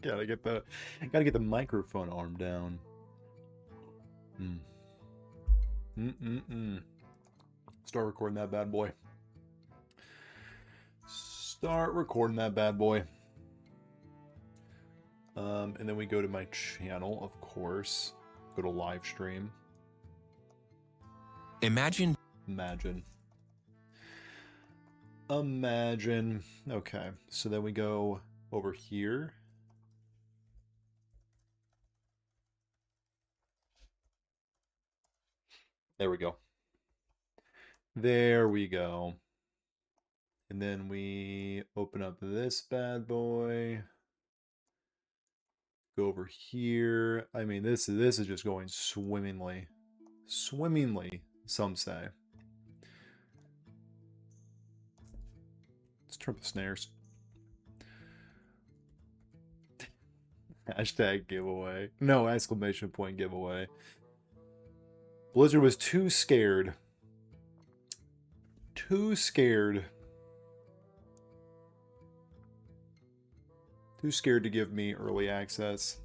Gotta get the microphone arm down. Start recording that bad boy. Start recording that bad boy. And then we go to my channel, of course. Go to live stream. Imagine. Okay, so then we go over here. There we go. There we go. And then we open up this bad boy. Go over here. I mean, this is just going swimmingly. Swimmingly, some say. Let's turn up the snares. Hashtag giveaway. No exclamation point giveaway. Blizzard was too scared. Too scared to give me early access.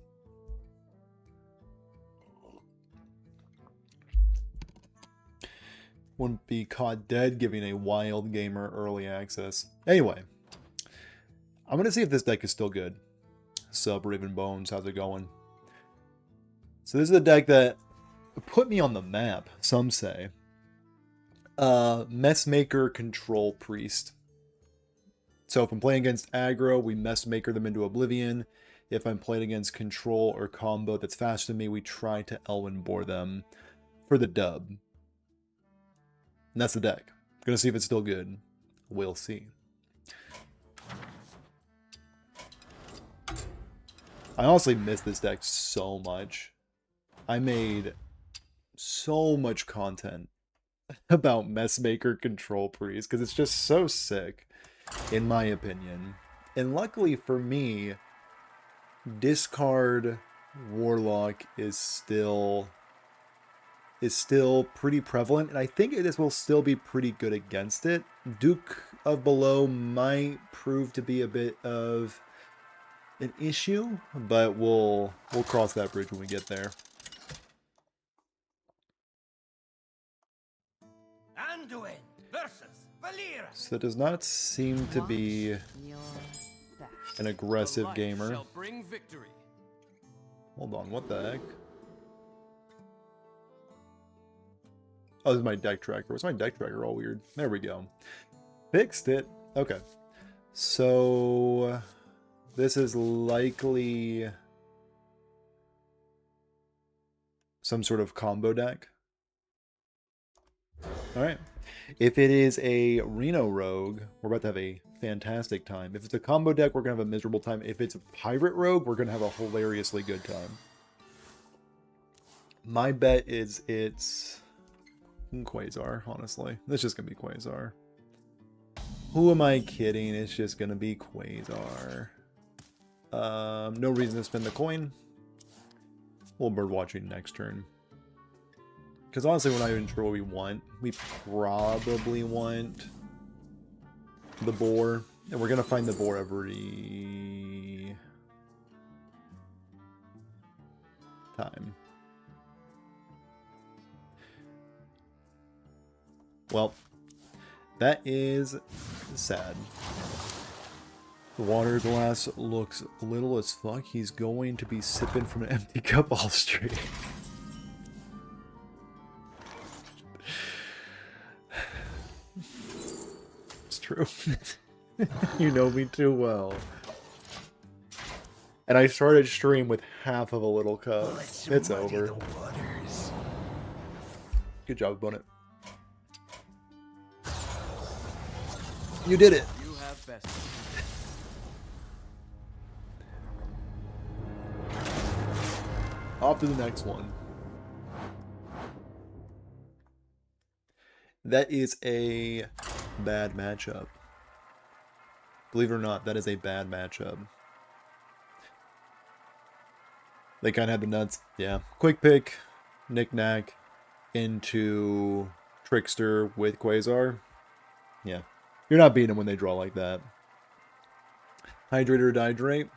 Wouldn't be caught dead giving a wild gamer early access. Anyway, I'm going to see if this deck is still good. Sub Raven Bones, how's it going? So this is a deck that put me on the map, some say. Messmaker Control Priest. So if I'm playing against aggro, we Messmaker them into Oblivion. If I'm playing against control or combo that's faster than me, we try to Elwyn Bore them for the dub. And that's the deck. Gonna see if it's still good. We'll see. I honestly miss this deck so much. I made so much content about Messmaker Control Priest because it's just so sick, in my opinion. And luckily for me, discard Warlock is still pretty prevalent, and I think this will still be pretty good against it. Duke of Below might prove to be a bit of an issue, but we'll cross that bridge when we get there. So it does not seem to be an aggressive gamer. Hold on, what the heck? Oh, this is my deck tracker. Was my deck tracker all weird? There we go. Fixed it. Okay. So this is likely some sort of combo deck. Alright. If it is a Reno Rogue, we're about to have a fantastic time. If it's a combo deck, we're going to have a miserable time. If it's a Pirate Rogue, we're going to have a hilariously good time. My bet is it's Quasar, honestly. It's just going to be Quasar. Who am I kidding? It's just going to be Quasar. No reason to spend the coin. We'll bird watching next turn. Because honestly, we're not even sure what we want. We probably want the boar. And we're going to find the boar every time. Well, that is sad. The water glass looks little as fuck. He's going to be sipping from an empty cup all stream. It's true. You know me too well. And I started stream with half of a little cup. It's over. Good job, Bonnet. You did it. You have best. Off to the next one. That is a bad matchup. Believe it or not, that is a bad matchup. They kind of had the nuts. Yeah. Quick pick, knick-knack into Trickster with Quasar. Yeah. You're not beating them when they draw like that. Hydrate or Dihydrate.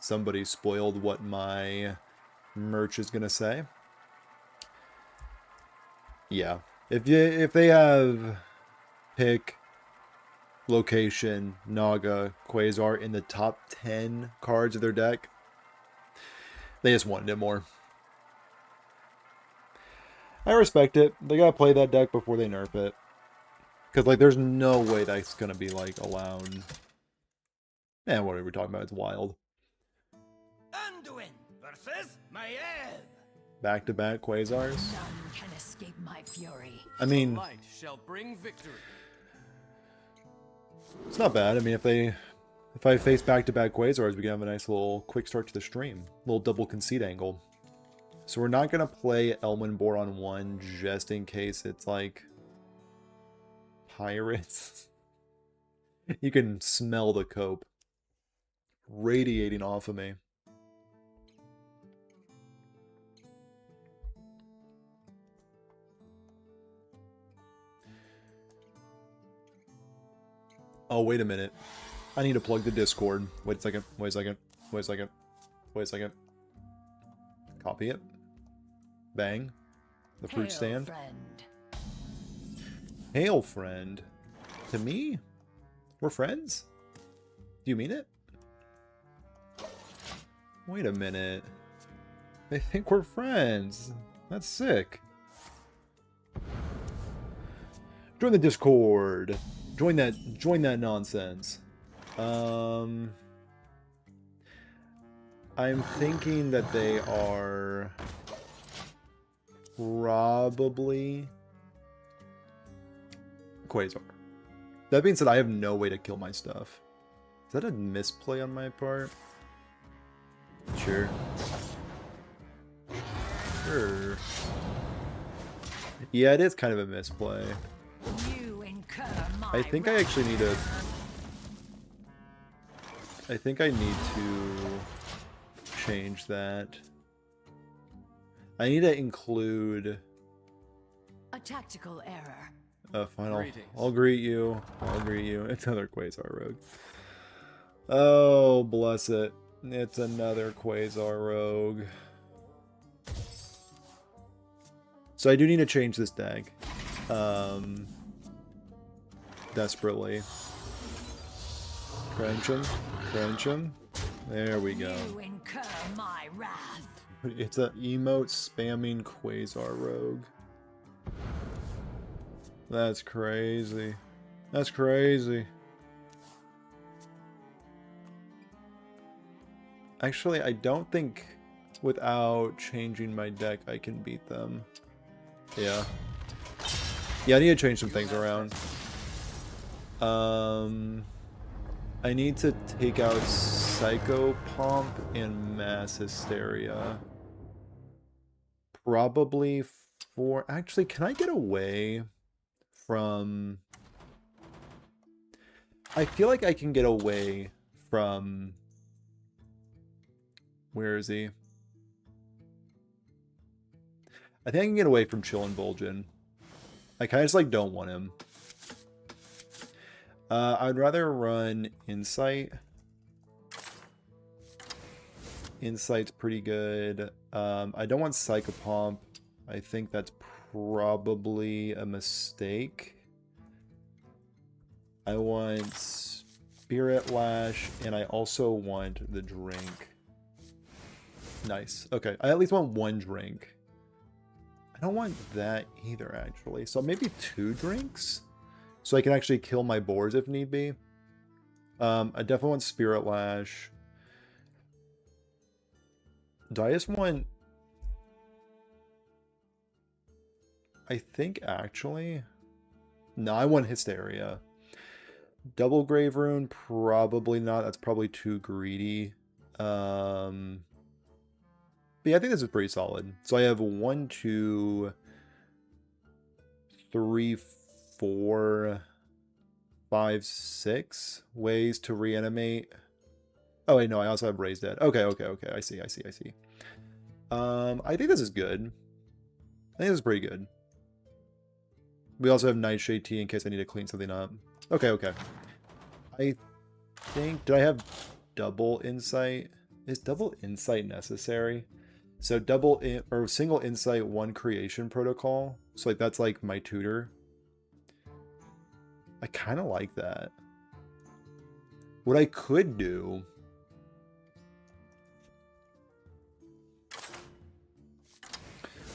Somebody spoiled what my merch is gonna say. Yeah. If they have pick, location, Naga, Quasar in the top 10 cards of their deck, they just wanted it more. I respect it. They gotta play that deck before they nerf it. Because, like, there's no way that's gonna be, like, allowed. And what are we talking about? It's wild. Anduin versus Maiev. Back-to-back Quasars. None can escape my fury. I mean, Light shall bring victory. it's not bad. I mean, if I face back-to-back Quasars, we can have a nice little quick start to the stream. Little double concede angle. So we're not gonna play Elwyn Boar on 1 just in case it's like pirates. You can smell the cope radiating off of me. Oh, wait a minute. I need to plug the Discord. Wait a second. Wait a second. Wait a second. Wait a second. Copy it. Bang. The fruit stand. Friend. Hail, friend. To me? We're friends? Do you mean it? Wait a minute. They think we're friends. That's sick. Join the Discord. Join that nonsense. I'm thinking that they are probably Quasar. That being said, I have no way to kill my stuff. Is that a misplay on my part? Sure. Sure. Yeah, it is kind of a misplay. You incur my I think I actually need to... I think I need to change that. I need to include a tactical error. a final... Greetings. I'll greet you. I'll greet you. It's another Quasar Rogue. Oh, bless it. It's another Quasar Rogue. So I do need to change this deck. Desperately. Crunch him. Crunch him. There we go. You incur my wrath. It's an emote spamming Quasar Rogue. That's crazy. That's crazy. Actually, I don't think without changing my deck I can beat them. Yeah. Yeah, I need to change some things around. I need to take out Psycho Pomp and Mass Hysteria. Probably for... Actually, can I get away from... I feel like I can get away from... Where is he? I think I can get away from Chill and Vol'jin. I kind of just like don't want him. I'd rather run Insight. Insight's pretty good. I don't want Psychopomp. I think that's probably a mistake. I want Spirit Lash, and I also want the drink. Nice. Okay, I at least want one drink. I don't want that either, actually. So maybe 2 drinks? So I can actually kill my boars if need be. I definitely want Spirit Lash. Do I just want... I think, actually... No, I want Hysteria. Double Grave Rune? Probably not. That's probably too greedy. But yeah, I think this is pretty solid. So I have 1, 2, 3, 4, 5, 6 ways to reanimate. Oh wait, no, I also have Raised Dead. Okay. I see. I think this is good. I think this is pretty good. We also have Nightshade Tea in case I need to clean something up. Okay. I think... Did I have double Insight? Is double insight necessary? So double in or single insight, one creation protocol. So like that's like my tutor. I kind of like that. What I could do.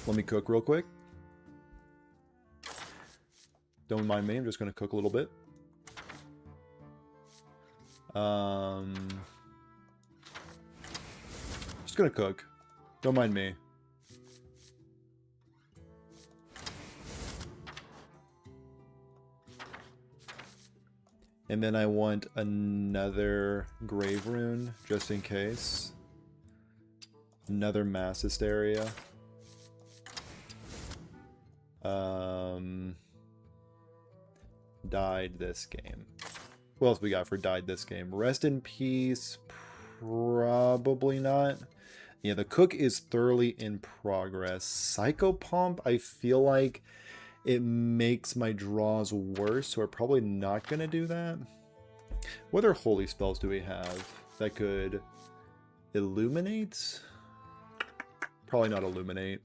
Let me cook real quick. Don't mind me, I'm just gonna cook a little bit. Just gonna cook. Don't mind me. And then I want another grave rune, just in case. Another mass hysteria. Died this game. What else we got for died this game? Rest in peace. Probably not. Yeah, the cook is thoroughly in progress. Psychopomp, I feel like it makes my draws worse, so we're probably not going to do that. What other holy spells do we have that could illuminate? Probably not illuminate.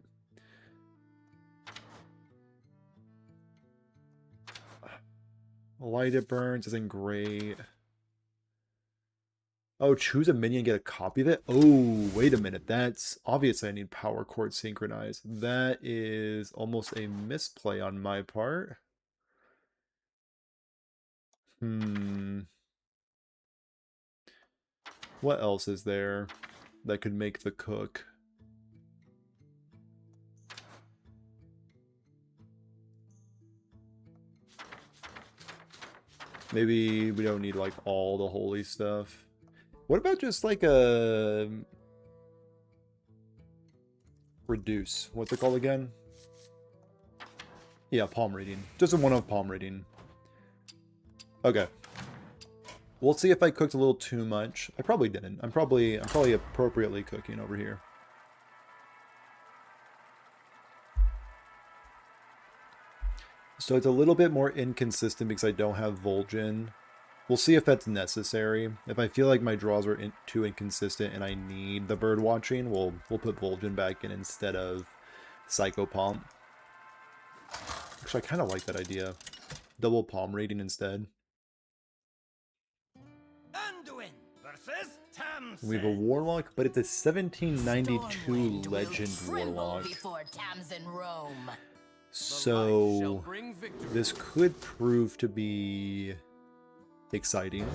Light it burns isn't great. Oh, choose a minion and get a copy of it? Oh, wait a minute. That's obviously I need power chord synchronized. That is almost a misplay on my part. What else is there that could make the cook? Maybe we don't need like all the holy stuff. What about just like a reduce? What's it called again? Yeah, palm reading. Just a one-off palm reading. Okay. We'll see if I cooked a little too much. I probably didn't. I'm probably appropriately cooking over here. So it's a little bit more inconsistent because I don't have Vol'jin. We'll see if that's necessary. If I feel like my draws are too inconsistent and I need the bird watching, we'll put Vol'jin back in instead of Psychopomp. Actually, I kind of like that idea. Double palm rating instead. Anduin versus Tamsin. We have a warlock, but it's a 1792 Stormwind will legend tremble warlock. before Tamsin roam. So this could prove to be exciting.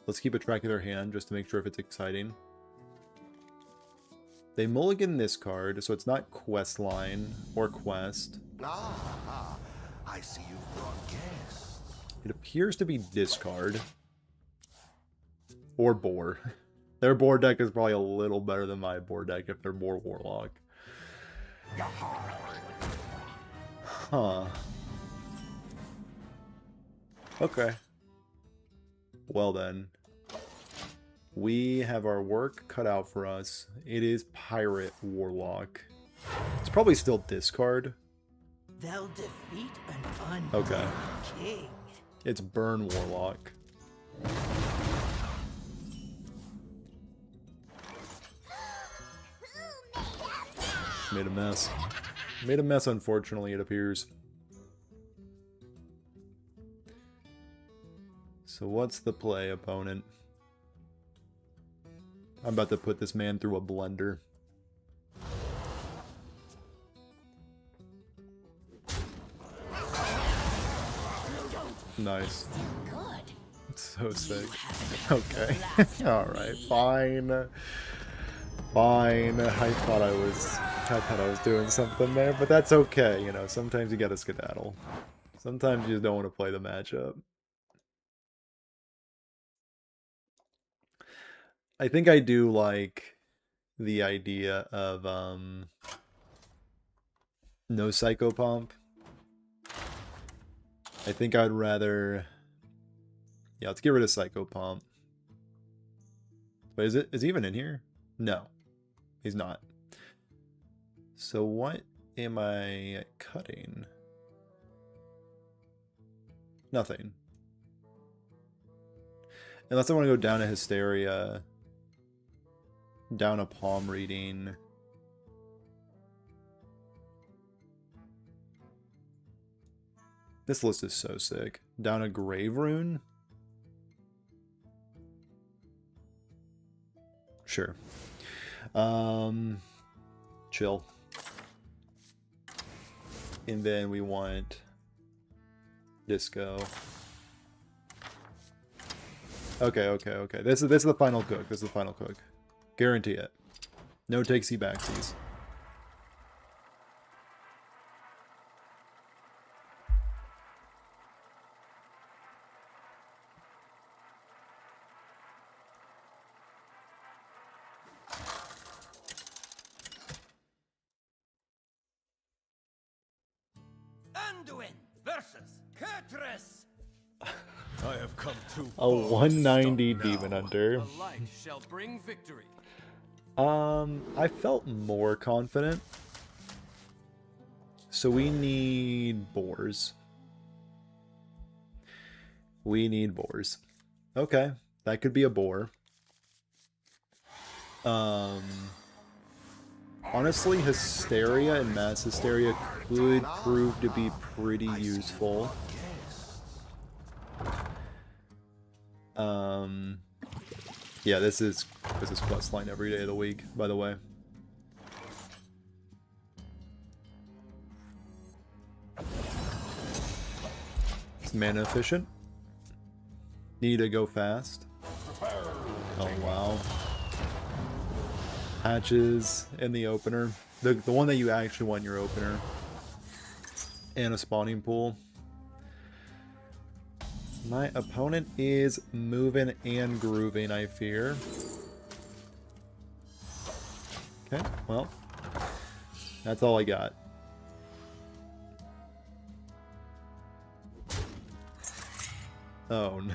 Let's keep a track of their hand just to make sure if it's exciting. They mulligan this card, so it's not quest line or quest. Ah, I see you've brought guests. It appears to be discard. Or boar. Their board deck is probably a little better than my board deck if they're more warlock. Huh. Okay. Well then. We have our work cut out for us. It is Pirate Warlock. It's probably still discard. They'll defeat an Okay. king. It's Burn Warlock. Made a mess. Made a mess, unfortunately, it appears. So what's the play, opponent? I'm about to put this man through a blender. Nice. Good. So sick. Okay. Alright, fine. Fine. I thought I was doing something there, but that's okay, you know, sometimes you gotta skedaddle. Sometimes you just don't want to play the matchup. I think I do like the idea of no Psychopomp. I think I'd rather... Yeah, let's get rid of Psychopomp. But is he even in here? No, he's not. So what am I cutting? Nothing. Unless I want to go down to Hysteria Down a palm reading. This list is so sick. Down a grave rune? Sure. Chill. And then we want disco. Okay. This is the final cook. This is the final cook. Guarantee it. No takesy backsies. Anduin versus Kurtrus. I have come too A 190 Demon Hunter. The light shall bring victory. I felt more confident. So we need boars. We need boars. Okay, that could be a boar. Honestly, Hysteria and Mass Hysteria could prove to be pretty useful. Yeah, this is questline every day of the week, by the way. It's mana efficient. Need to go fast. Oh wow. Hatches in the opener. The one that you actually want in your opener. And a spawning pool. My opponent is moving and grooving, I fear. Okay, well. That's all I got. Oh no.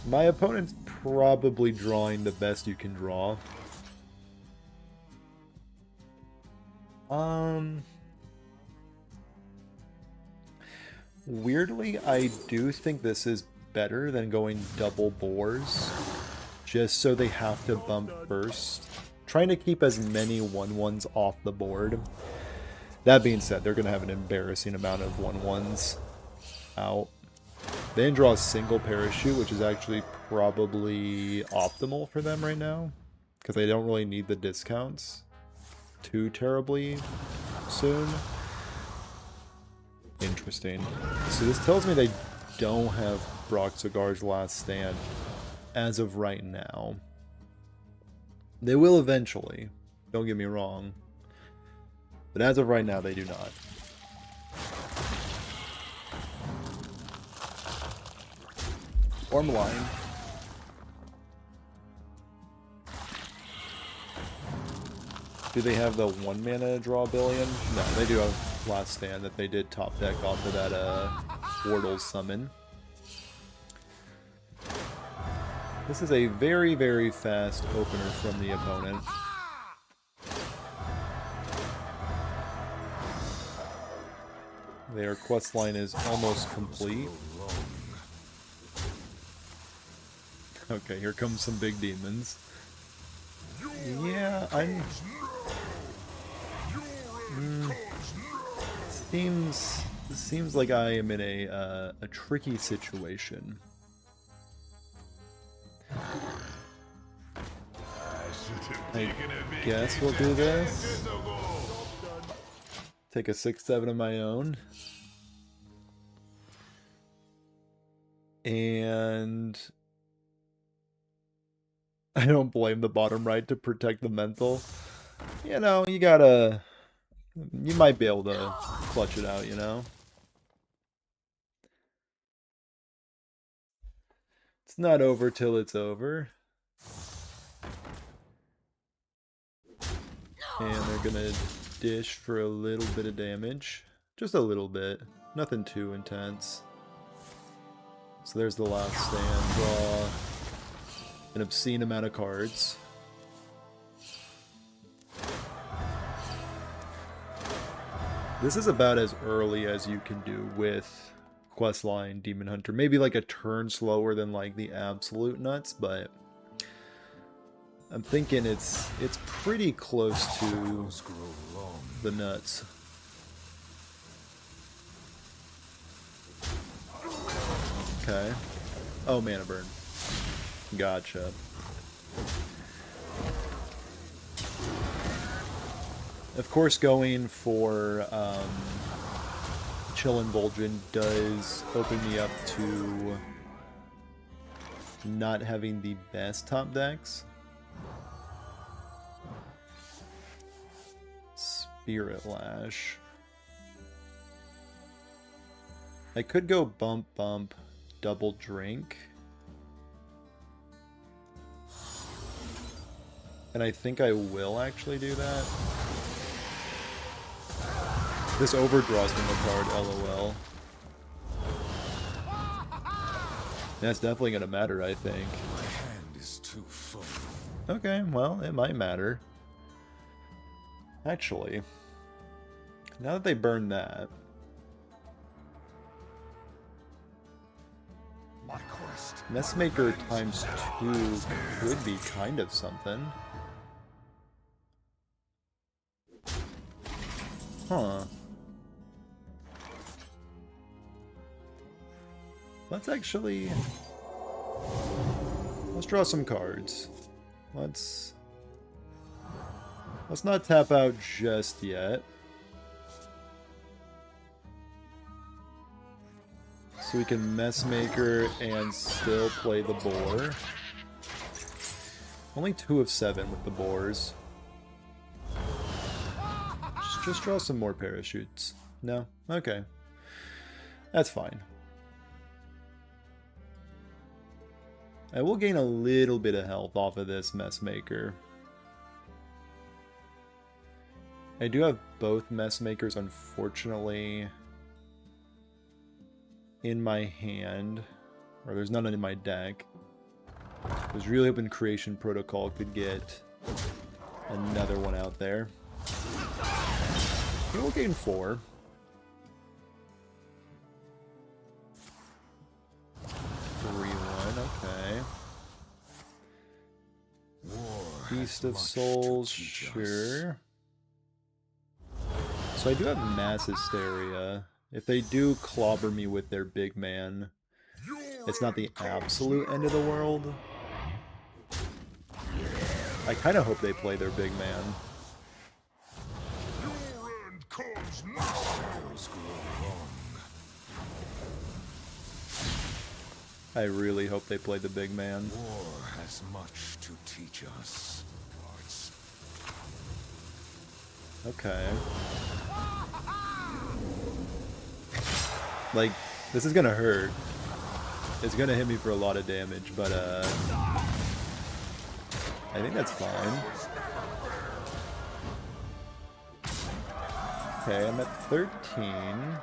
My opponent's probably drawing the best you can draw. Weirdly, I do think this is better than going double boars, just so they have to bump first. Trying to keep as many 1/1s off the board. That being said, they're going to have an embarrassing amount of 1/1s out. They didn't draw a single parachute, which is actually probably optimal for them right now, because they don't really need the discounts too terribly soon. Interesting. So this tells me they don't have Broxigar's Last Stand as of right now. They will eventually, don't get me wrong, but as of right now they do not. Or I'm lying. Do they have the 1 mana draw billion? No, they do have Last Stand that they did top deck off of that Wardle's summon. This is a very, very fast opener from the opponent. Their quest line is almost complete. Okay, here comes some big demons. Yeah, I'm... Seems like I am in a tricky situation. I guess we'll do this. Take a 6/7 of my own. And I don't blame the bottom right to protect the mental. You know, you might be able to clutch it out, you know? It's not over till it's over. And they're gonna dish for a little bit of damage. Just a little bit. Nothing too intense. So there's the Last Stand. Draw an obscene amount of cards. This is about as early as you can do with questline Demon Hunter. Maybe like a turn slower than like the absolute nuts, but I'm thinking it's pretty close to the nuts. Okay. Oh, mana burn. Gotcha. Of course, going for Chill Indulgent does open me up to not having the best top decks. Spirit Lash. I could go bump, bump, double drink. And I think I will actually do that. This overdraws me a card, lol. That's definitely gonna matter, I think. My hand is too full. Okay, well, it might matter. Actually, now that they burn that, My quest. Messmaker times 2 could be kind of something. Huh. Let's draw some cards. Let's not tap out just yet. So we can Messmaker and still play the boar. Only 2 of 7 with the boars. Just draw some more parachutes. No? Okay. That's fine. I will gain a little bit of health off of this Messmaker. I do have both Messmakers, unfortunately, in my hand. Or there's none in my deck. I was really hoping Creation Protocol could get another one out there. We will gain 4. Okay. Beast of Souls, sure. So I do have Mass Hysteria. If they do clobber me with their big man, it's not the absolute end of the world. I kind of hope they play their big man. I really hope they play the big man. War has much to teach us. Cards. Okay. Like, this is gonna hurt. It's gonna hit me for a lot of damage, but I think that's fine. Okay, I'm at 13.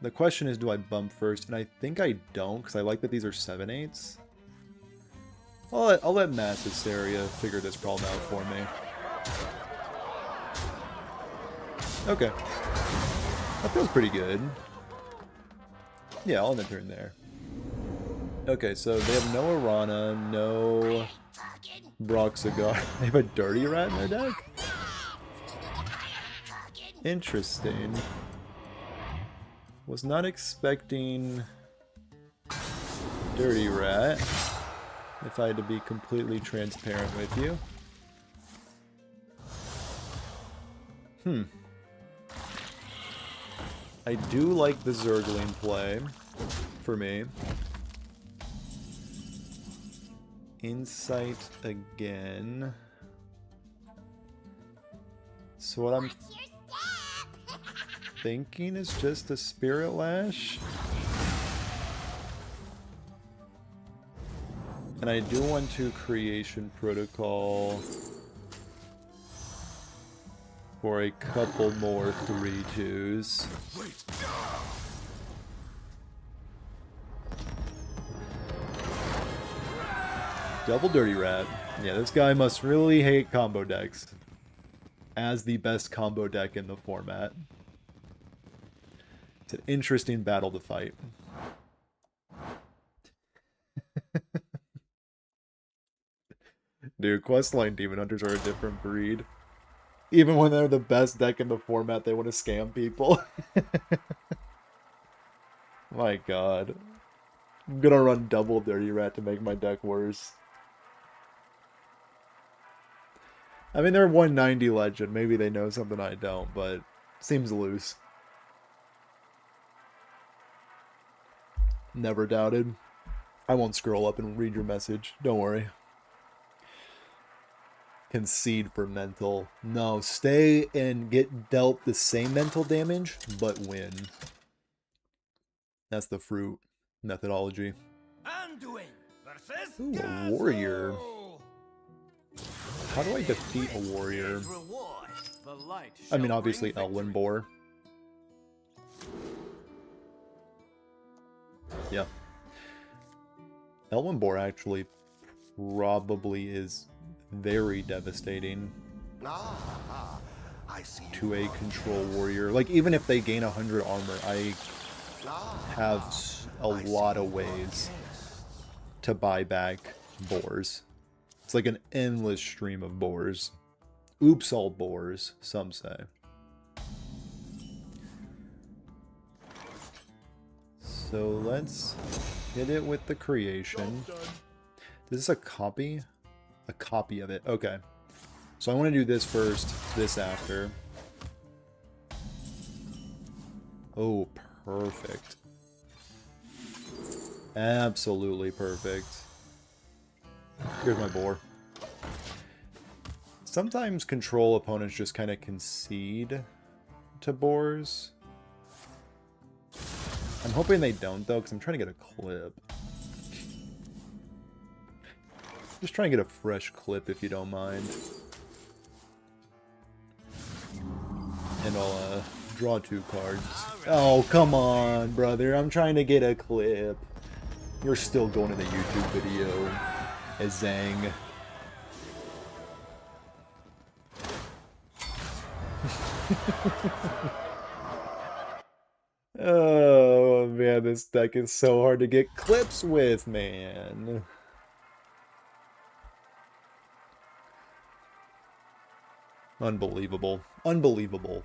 The question is, do I bump first? And I think I don't, because I like that these are 7/8s. I'll let Mass Hysteria figure this problem out for me. Okay. That feels pretty good. Yeah, I'll end the turn there. Okay, so they have no Arana, no Broxigar. They have a Dirty Rat in their deck? Interesting. Was not expecting Dirty Rat, if I had to be completely transparent with you. I do like the Zergling play, for me. Insight again. So what I'm thinking is just a Spirit Lash. And I do want to Creation Protocol for a couple more 3/2s. Double Dirty Rat. Yeah, this guy must really hate combo decks as the best combo deck in the format. It's an interesting battle to fight. Dude, Questline Demon Hunters are a different breed. Even when they're the best deck in the format, they want to scam people. My god. I'm gonna run double Dirty Rat to make my deck worse. I mean, they're 190 legend. Maybe they know something I don't, but seems loose. Never doubted. I won't scroll up and read your message. Don't worry. Concede for mental. No, stay and get dealt the same mental damage, but win. That's the Froot methodology. Anduin versus Ooh, a Gazo. warrior. How do I defeat a warrior? Reward. The light I mean, shall obviously bring Elwyn victory. Boar. Yeah. Elwyn Boar actually probably is very devastating I see to a you've control warrior. Like, even if they gain 100 armor, I have a lot of ways to buy back boars. It's like an endless stream of boars. Oops, all boars, some say. So let's hit it with the creation. Is this a copy? A copy of it. Okay. So I want to do this first, this after. Oh, perfect. Absolutely perfect. Here's my boar. Sometimes control opponents just kind of concede to boars. I'm hoping they don't, though, because I'm trying to get a clip. Just try and get a fresh clip, if you don't mind. And I'll draw 2 cards. Oh, come on, brother. I'm trying to get a clip. You're still going to the YouTube video. Zang. Oh, man, this deck is so hard to get clips with, man. Unbelievable. Unbelievable.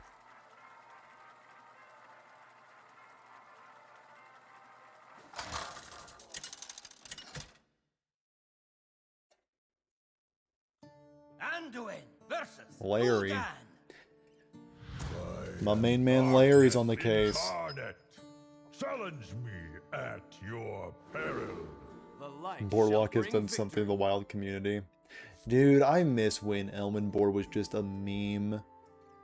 Anduin versus Larry. Uldan. My main man Larry's on the case. Incarnate. Challenge me at your peril. The light Boardwalk shall has bring done something to victory. the wild community. Dude, I miss when Elman Boar was just a meme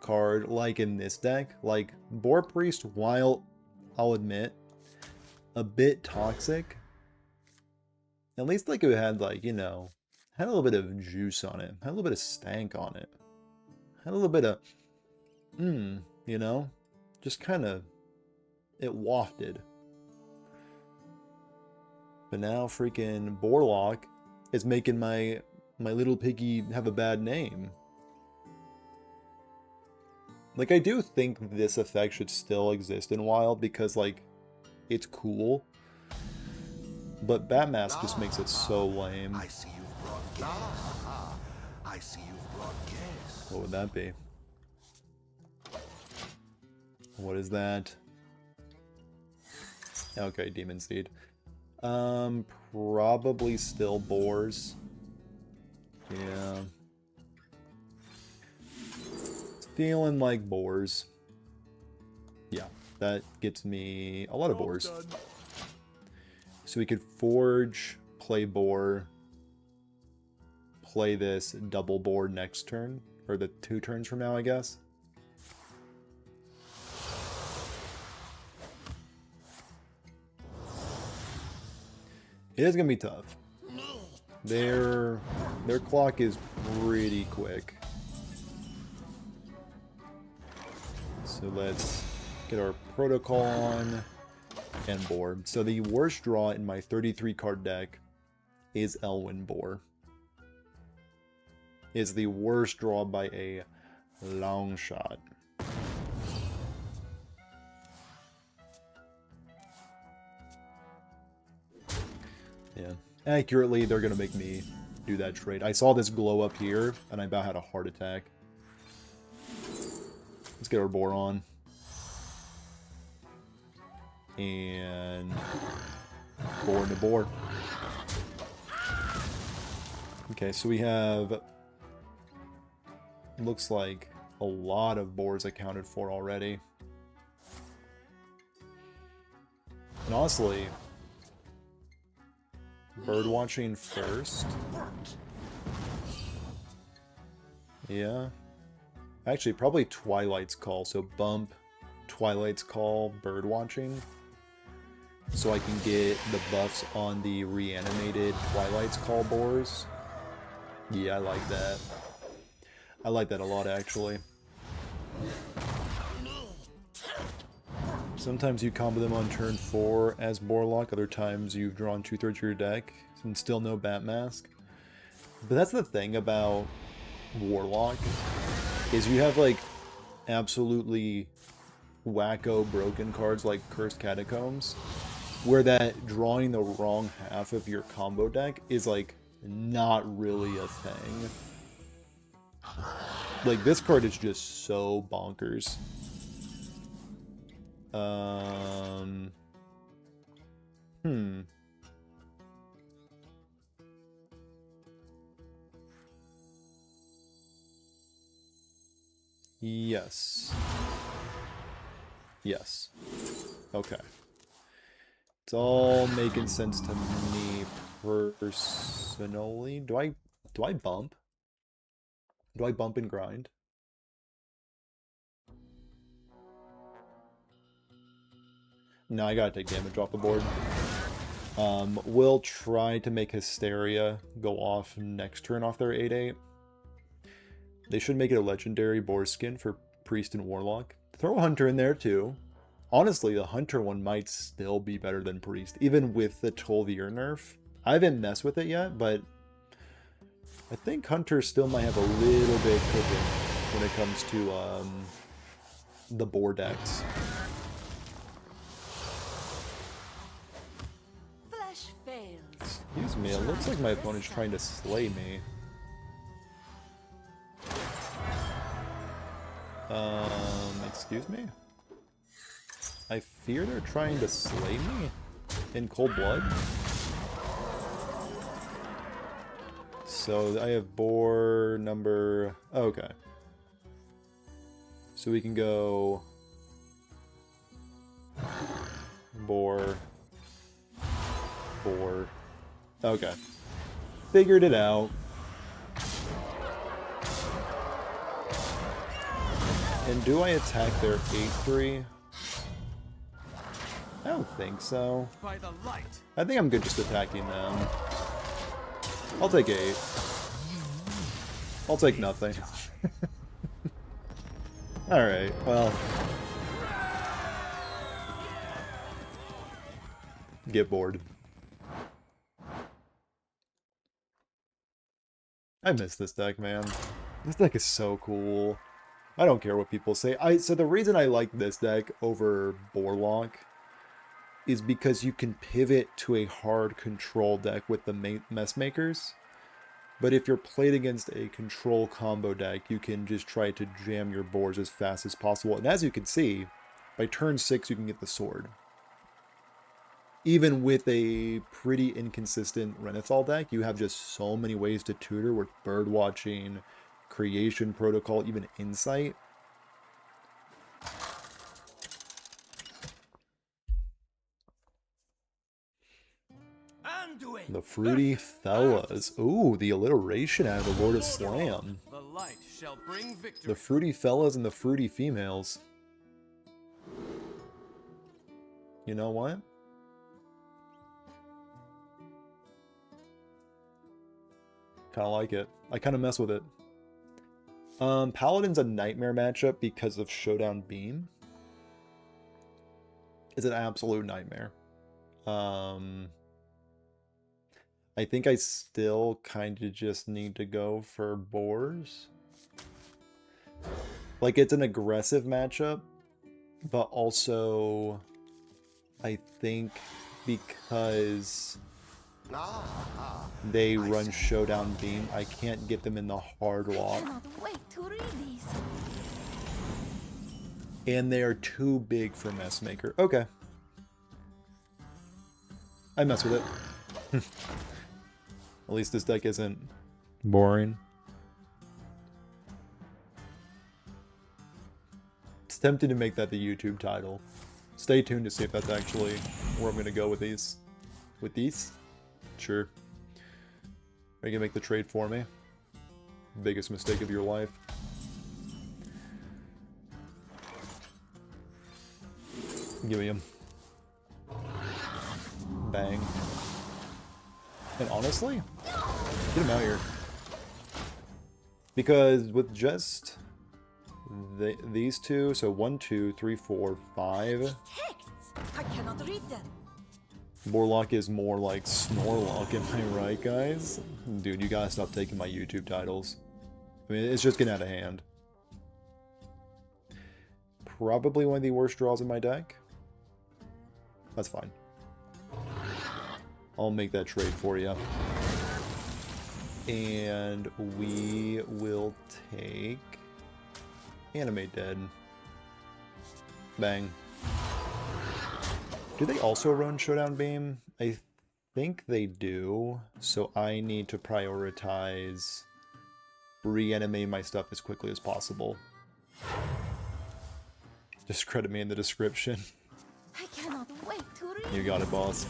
card, like in this deck. Like, Boar Priest, while, I'll admit, a bit toxic, at least like it had like, you know, had a little bit of juice on it, had a little bit of stank on it, had a little bit of, you know, just kind of, it wafted. But now freaking Borlock is making my little piggy have a bad name. Like, I do think this effect should still exist in Wild because, like, it's cool. But Batmask just makes it so lame. I see you've brought guests. I see you've brought guests. What would that be? What is that? Okay, Demon Seed. Probably still boars. Yeah. Feeling like boars. Yeah, that gets me a lot of boars. So we could forge, play boar, play this double boar next turn, or the 2 turns from now, I guess. It is gonna be tough. Their clock is pretty quick. So let's get our protocol on and board. So the worst draw in my 33 card deck is Elwyn Boar. Is the worst draw by a long shot. Yeah. Accurately, they're gonna make me do that trade. I saw this glow up here, and I about had a heart attack. Let's get our boar on. And boar into boar. Okay, so we have, looks like a lot of boars accounted for already. And honestly, bird watching first. Yeah. Actually, probably Twilight's Call. So bump Twilight's Call, bird watching. So I can get the buffs on the reanimated Twilight's Call boars. Yeah, I like that. I like that a lot, actually. Sometimes you combo them on turn 4 as Boarlock, other times you've drawn 2/3 of your deck and still no Bat Mask. But that's the thing about Warlock, is you have like absolutely wacko broken cards like Cursed Catacombs, where that drawing the wrong half of your combo deck is like not really a thing. Like this card is just so bonkers. Yes. Yes. Okay. It's all making sense to me personally. Do I bump? Do I bump and grind? No, I gotta take damage off the board. We'll try to make Hysteria go off next turn off their 8/8. They should make it a legendary boar skin for Priest and Warlock. Throw a Hunter in there too. Honestly, the Hunter one might still be better than Priest, even with the 12-year nerf. I haven't messed with it yet, but I think Hunter still might have a little bit cooking when it comes to the boar decks. Flesh fails. Excuse me, it looks like my opponent's trying to slay me. Excuse me? I fear they're trying to slay me in cold blood. So I have boar number... Oh, okay. So we can go... Boar. Boar. Okay. Figured it out. And do I attack their 8/3? I don't think so. By the light. I think I'm good just attacking them. I'll take 8. I'll take nothing. Alright, well. Get bored. I miss this deck, man. This deck is so cool. I don't care what people say. So the reason I like this deck over Boarlock is because you can pivot to a hard control deck with the Mess Makers. But if you're played against a control combo deck, you can just try to jam your boards as fast as possible. And as you can see, by turn 6 you can get the sword. Even with a pretty inconsistent Renathal deck, you have just so many ways to tutor with bird watching, creation protocol, even insight. The Fruity Fellas. Ooh, the alliteration out of the Lord of Slam. The light shall bring victory. The Fruity Fellas and the Fruity Females. You know what? Kind of like it. I kind of mess with it. Paladin's a nightmare matchup because of Showdown Beam. It's an absolute nightmare. I think I still kind of just need to go for boars. Like, it's an aggressive matchup, but also I think because They run Showdown Beam. I can't get them in the hard I lock. cannot wait to read these. And they are too big for Messmaker. Okay. I mess with it. At least this deck isn't boring. It's tempting to make that the YouTube title. Stay tuned to see if that's actually where I'm going to go with these. With these? Sure. Are you going to make the trade for me? Biggest mistake of your life. Give me him. Bang. And honestly, get him out here. Because with just these two, so 1, 2, 3, 4, 5. Texts! I cannot read them. Warlock is more like Snorlock, am I right, guys? Dude, you gotta stop taking my YouTube titles. I mean, it's just getting out of hand. Probably one of the worst draws in my deck. That's fine. I'll make that trade for you. And we will take... Animate Dead. Bang. Do they also run Showdown Beam? I think they do. So I need to prioritize reanimating my stuff as quickly as possible. Just credit me in the description. I cannot wait to read. You got it, boss.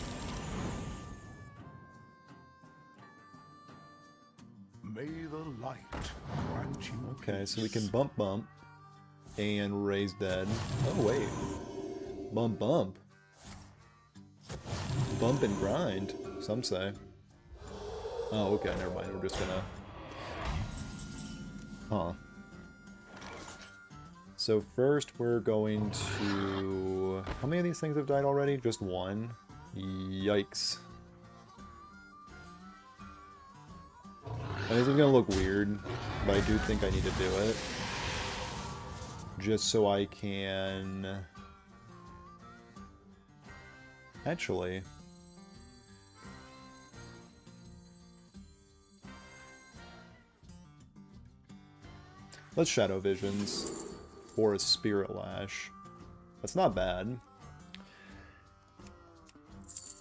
May the light grant you. Okay, so we can bump and raise dead. Oh wait. Bump. Bump and grind, some say. Oh, okay, never mind. We're just gonna... Huh. So first we're going to... How many of these things have died already? Just one? Yikes. This is gonna look weird, but I do think I need to do it. Just so I can... Actually... Let's Shadow Visions for a Spirit Lash. That's not bad.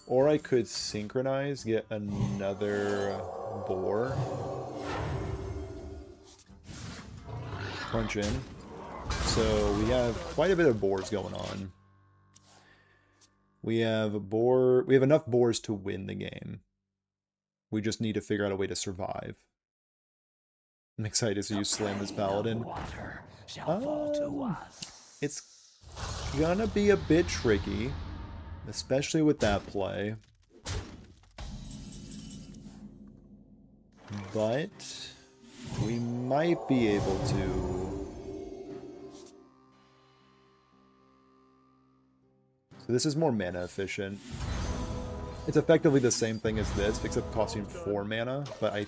Or I could synchronize, get another boar. Punch in. So we have quite a bit of boars going on. We have enough boars to win the game. We just need to figure out a way to survive. I'm excited to see you slam this paladin. It's gonna be a bit tricky, especially with that play. But we might be able to. So this is more mana efficient. It's effectively the same thing as this, except costing 4 mana, but I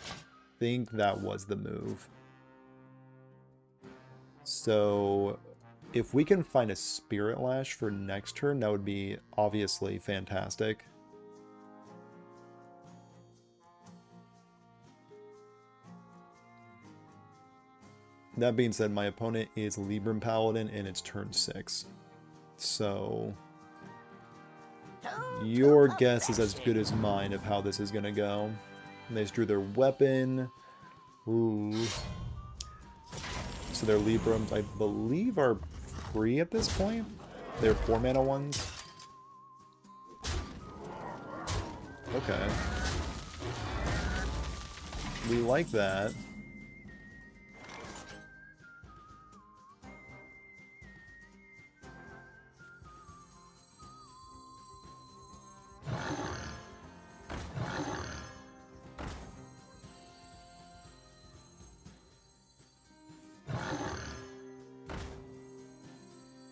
think that was the move. So if we can find a Spirit Lash for next turn, that would be obviously fantastic. That being said, my opponent is Libram Paladin and it's turn 6. So your guess is as good as mine of how this is going to go. And they just drew their weapon. Ooh. So their Librams, I believe, are free at this point. They're 4 mana ones. Okay. We like that.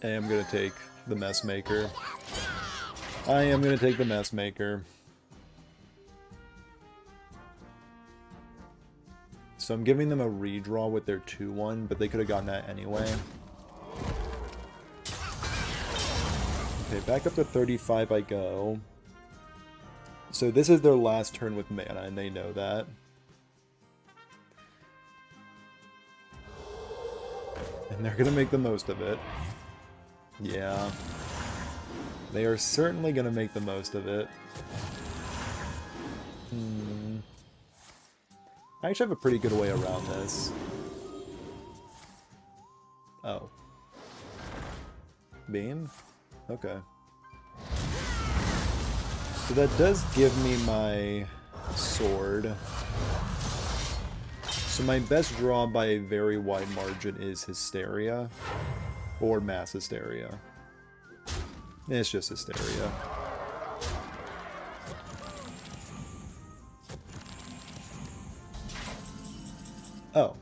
I am going to take the Messmaker. I am going to take the Messmaker. So I'm giving them a redraw with their 2-1, but they could have gotten that anyway. Okay, back up to 35 I go. So this is their last turn with mana, and they know that. And they're gonna make the most of it. Yeah. They are certainly gonna make the most of it. I actually have a pretty good way around this. Oh. Beam? Okay. So that does give me my sword. So my best draw by a very wide margin is Hysteria. Or Mass Hysteria. It's just Hysteria. Oh.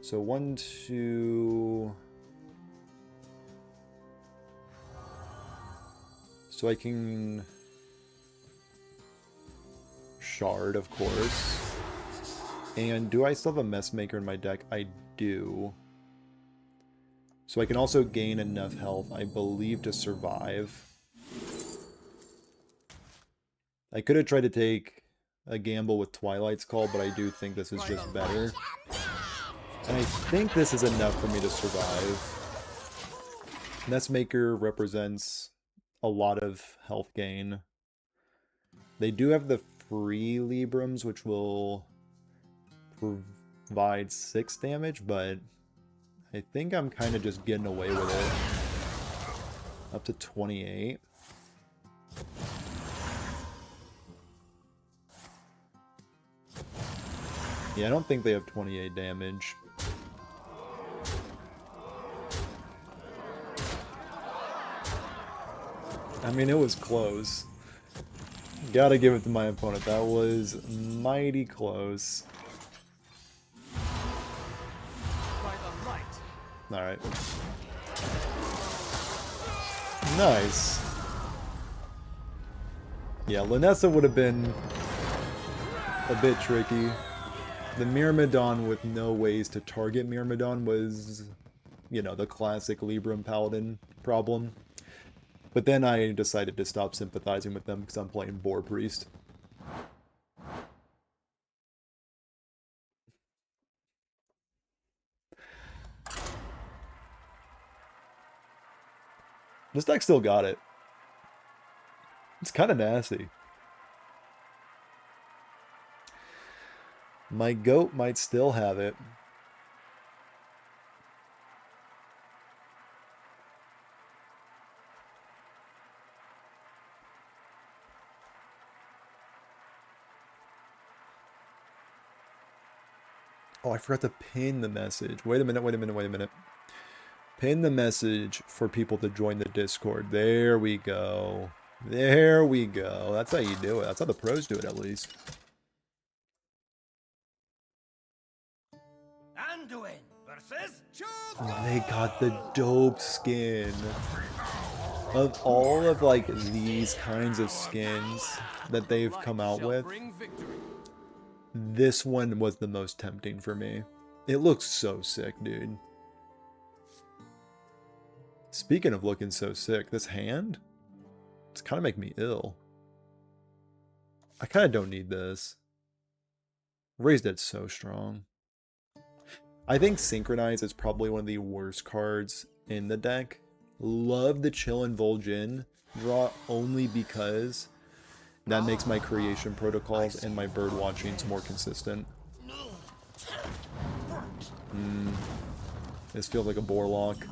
So 1, 2... So I can shard, of course. And do I still have a Messmaker in my deck? I do. So I can also gain enough health, I believe, to survive. I could have tried to take a gamble with Twilight's Call, but I do think this is just better. And I think this is enough for me to survive. Messmaker represents a lot of health gain. They do have the free Librams, which will provide 6 damage, but I think I'm kind of just getting away with it. Up to 28. Yeah, I don't think they have 28 damage. I mean, it was close. Gotta give it to my opponent. That was mighty close. Alright. Nice. Yeah, Lunessa would have been a bit tricky. The Myrmidon with no ways to target Myrmidon was, you know, the classic Libram Paladin problem. But then I decided to stop sympathizing with them because I'm playing Boar Priest. This deck still got it. It's kind of nasty. My goat might still have it. Oh, I forgot to pin the message. Wait a minute, wait a minute, wait a minute. Pin the message for people to join the Discord. There we go. There we go. That's how you do it. That's how the pros do it, at least. Anduin versus Oh, they got the dope skin. Of all of, like, these kinds of skins that they've come out with, this one was the most tempting for me. It looks so sick, dude. Speaking of looking so sick, this hand? It's kind of making me ill. I kind of don't need this. Raised Dead's so strong. I think Synchronize is probably one of the worst cards in the deck. Love the Chill and Vol'jin draw only because that makes my creation protocols and my bird watchings more consistent. This feels like a Borlock.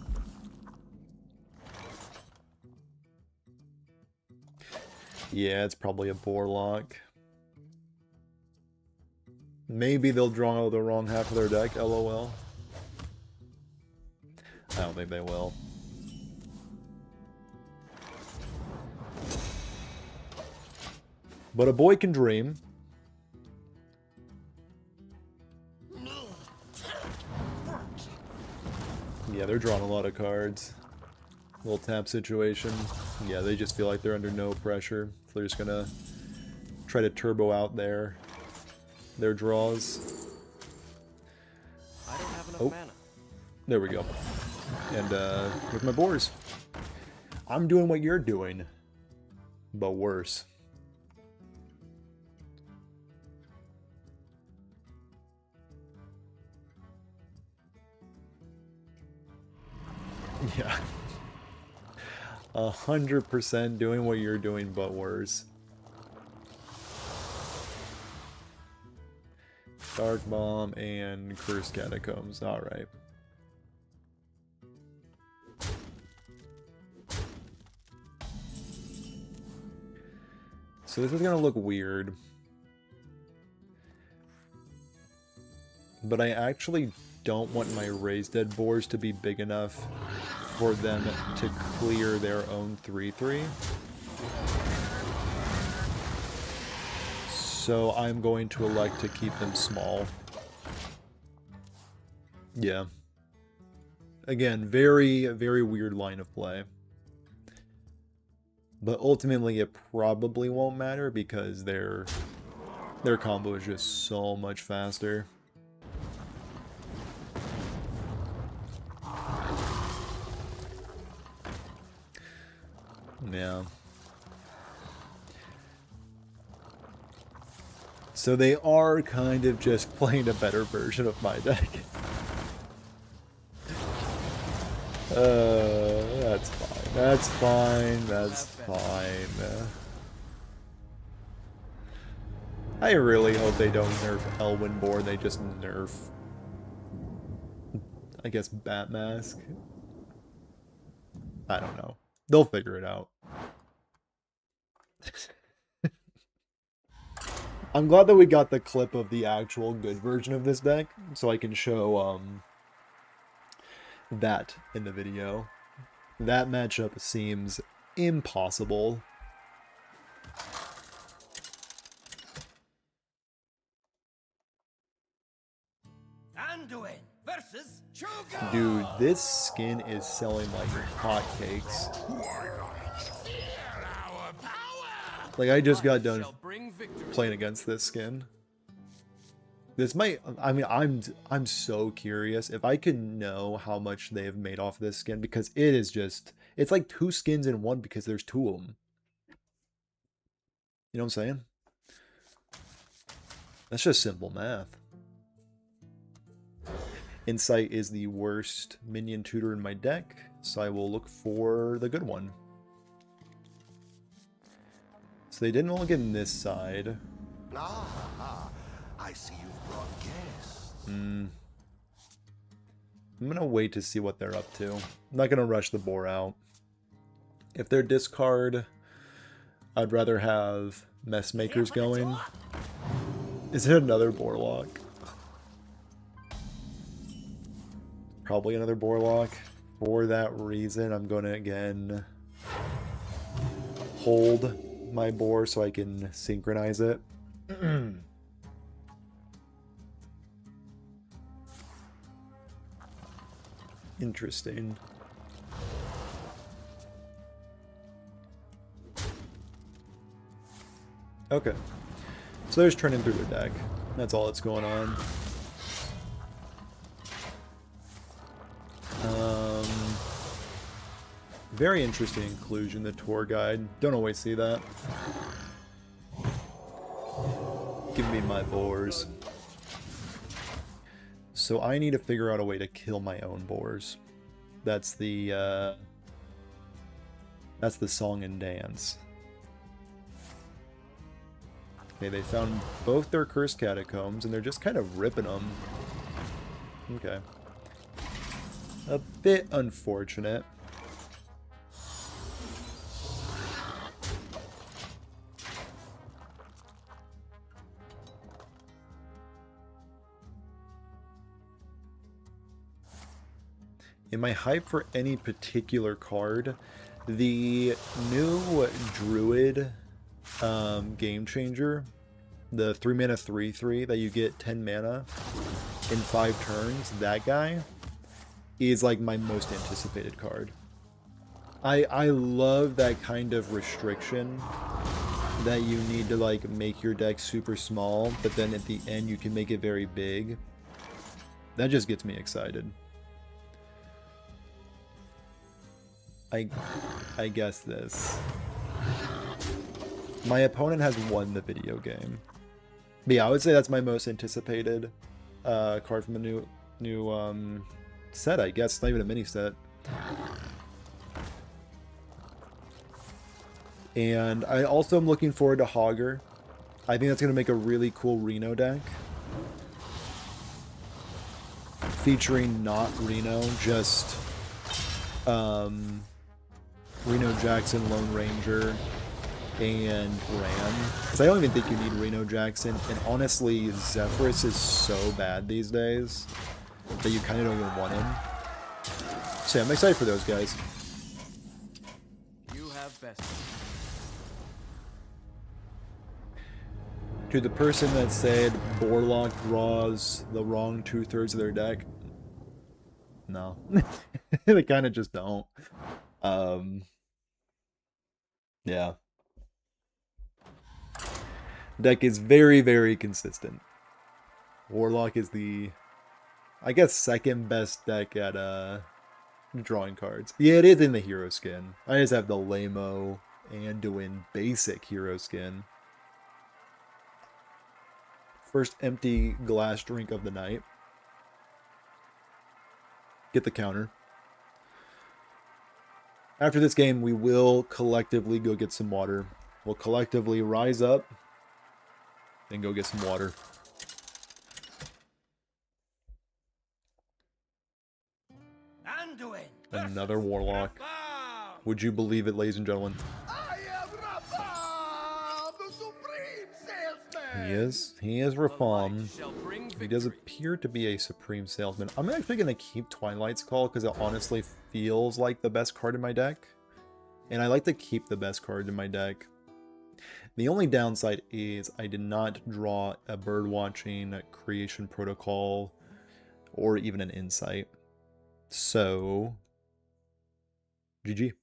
Yeah, it's probably a Borlock. Maybe they'll draw the wrong half of their deck, LOL. I don't think they will. But a boy can dream. Yeah, they're drawing a lot of cards. Little tap situation. Yeah, they just feel like they're under no pressure. So they're just gonna try to turbo out their draws. I don't have enough mana. There we go. And with my boars. I'm doing what you're doing. but worse. Yeah. 100% doing what you're doing, but worse. Dark Bomb and Cursed Catacombs. Alright. So this is gonna look weird. But I actually don't want my Raised Dead boars to be big enough for them to clear their own 3/3. So I'm going to elect to keep them small. Yeah. Again, very, very weird line of play. But ultimately it probably won't matter because their combo is just so much faster. Yeah. So they are kind of just playing a better version of my deck. That's fine. That's fine. That's fine. I really hope they don't nerf Elwyn Boar. They just nerf, I guess, Bat Mask. I don't know. They'll figure it out. I'm glad that we got the clip of the actual good version of this deck, so I can show that in the video. That matchup seems impossible. Anduin versus Sugar. Dude, this skin is selling like hotcakes. Like, I just got done playing against this skin. This might, I mean, I'm so curious if I could know how much they've made off this skin, because it is just, it's like 2 skins in one because there's 2 of them. You know what I'm saying? That's just simple math. Insight is the worst minion tutor in my deck, so I will look for the good one. So they didn't look in this side. Ah, I see you've brought guests. I'm gonna wait to see what they're up to. I'm not gonna rush the boar out. If they're discard, I'd rather have Messmakers going. Is it another Borlock? Probably another Borlock. For that reason, I'm gonna again hold my boar so I can synchronize it. Interesting. Okay. So they're just turning through their deck. That's all that's going on. Very interesting inclusion, the tour guide. Don't always see that. Give me my boars. So I need to figure out a way to kill my own boars. That's the song and dance. Okay, they found both their cursed catacombs and they're just kind of ripping them. Okay. A bit unfortunate. Am I hyped for any particular card? The new Druid Game Changer, the 3 mana 3/3 that you get 10 mana in 5 turns, that guy is like my most anticipated card. I love that kind of restriction that you need to like make your deck super small, but then at the end you can make it very big. That just gets me excited. I guess this. My opponent has won the video game. But yeah, I would say that's my most anticipated card from the new set, I guess. It's not even a mini set. And I also am looking forward to Hogger. I think that's going to make a really cool Reno deck. Featuring not Reno, just Reno Jackson, Lone Ranger, and Ram. Because I don't even think you need Reno Jackson. And honestly, Zephyrus is so bad these days that you kind of don't even want him. So yeah, I'm excited for those guys. You have best. To the person that said Borlock draws the wrong 2/3 of their deck, no. They kind of just don't. Yeah. Deck is very, very consistent. Warlock is the, I guess, second best deck at drawing cards. Yeah, it is in the hero skin. I just have the Lamo Anduin basic hero skin. First empty glass drink of the night. Get the counter. After this game, we will collectively go get some water. We'll collectively rise up and go get some water. Anduin Another warlock. Wow. Would you believe it, ladies and gentlemen? I am Rafam, the supreme salesman. He is Rafam. Shall bring He does victory. appear to be a supreme salesman. I'm actually going to keep Twilight's Call because it honestly feels like the best card in my deck. And I like to keep the best card in my deck. The only downside is I did not draw a Birdwatching, Creation Protocol, or even an Insight. So, GG.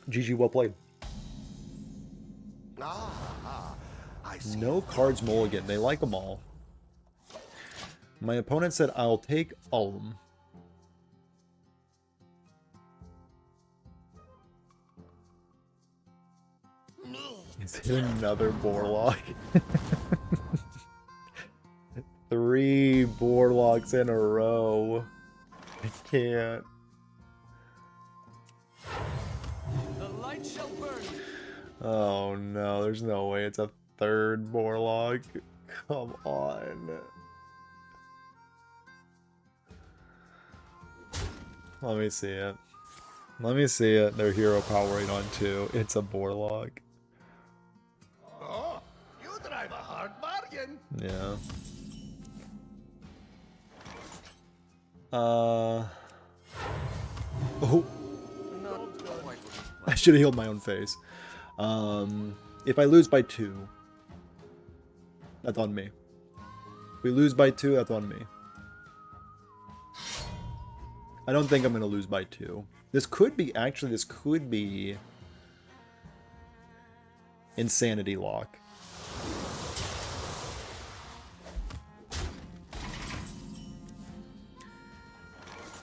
GG, well played. I see. No cards mulligan. They like them all. My opponent said I'll take all of them. Is it another Borlock? 3 Borlocks in a row. I can't. The light shall burn. Oh no, there's no way it's a third Borlock. Come on. Let me see it. Let me see it. Their hero powering on 2. It's a Borlock. Oh, you drive a hard bargain. Yeah. Oh, Not quite what was I planned. should have healed my own face. If I lose by 2, that's on me. If we lose by 2, that's on me. I don't think I'm going to lose by 2. This could be, actually, this could be Insanity Lock.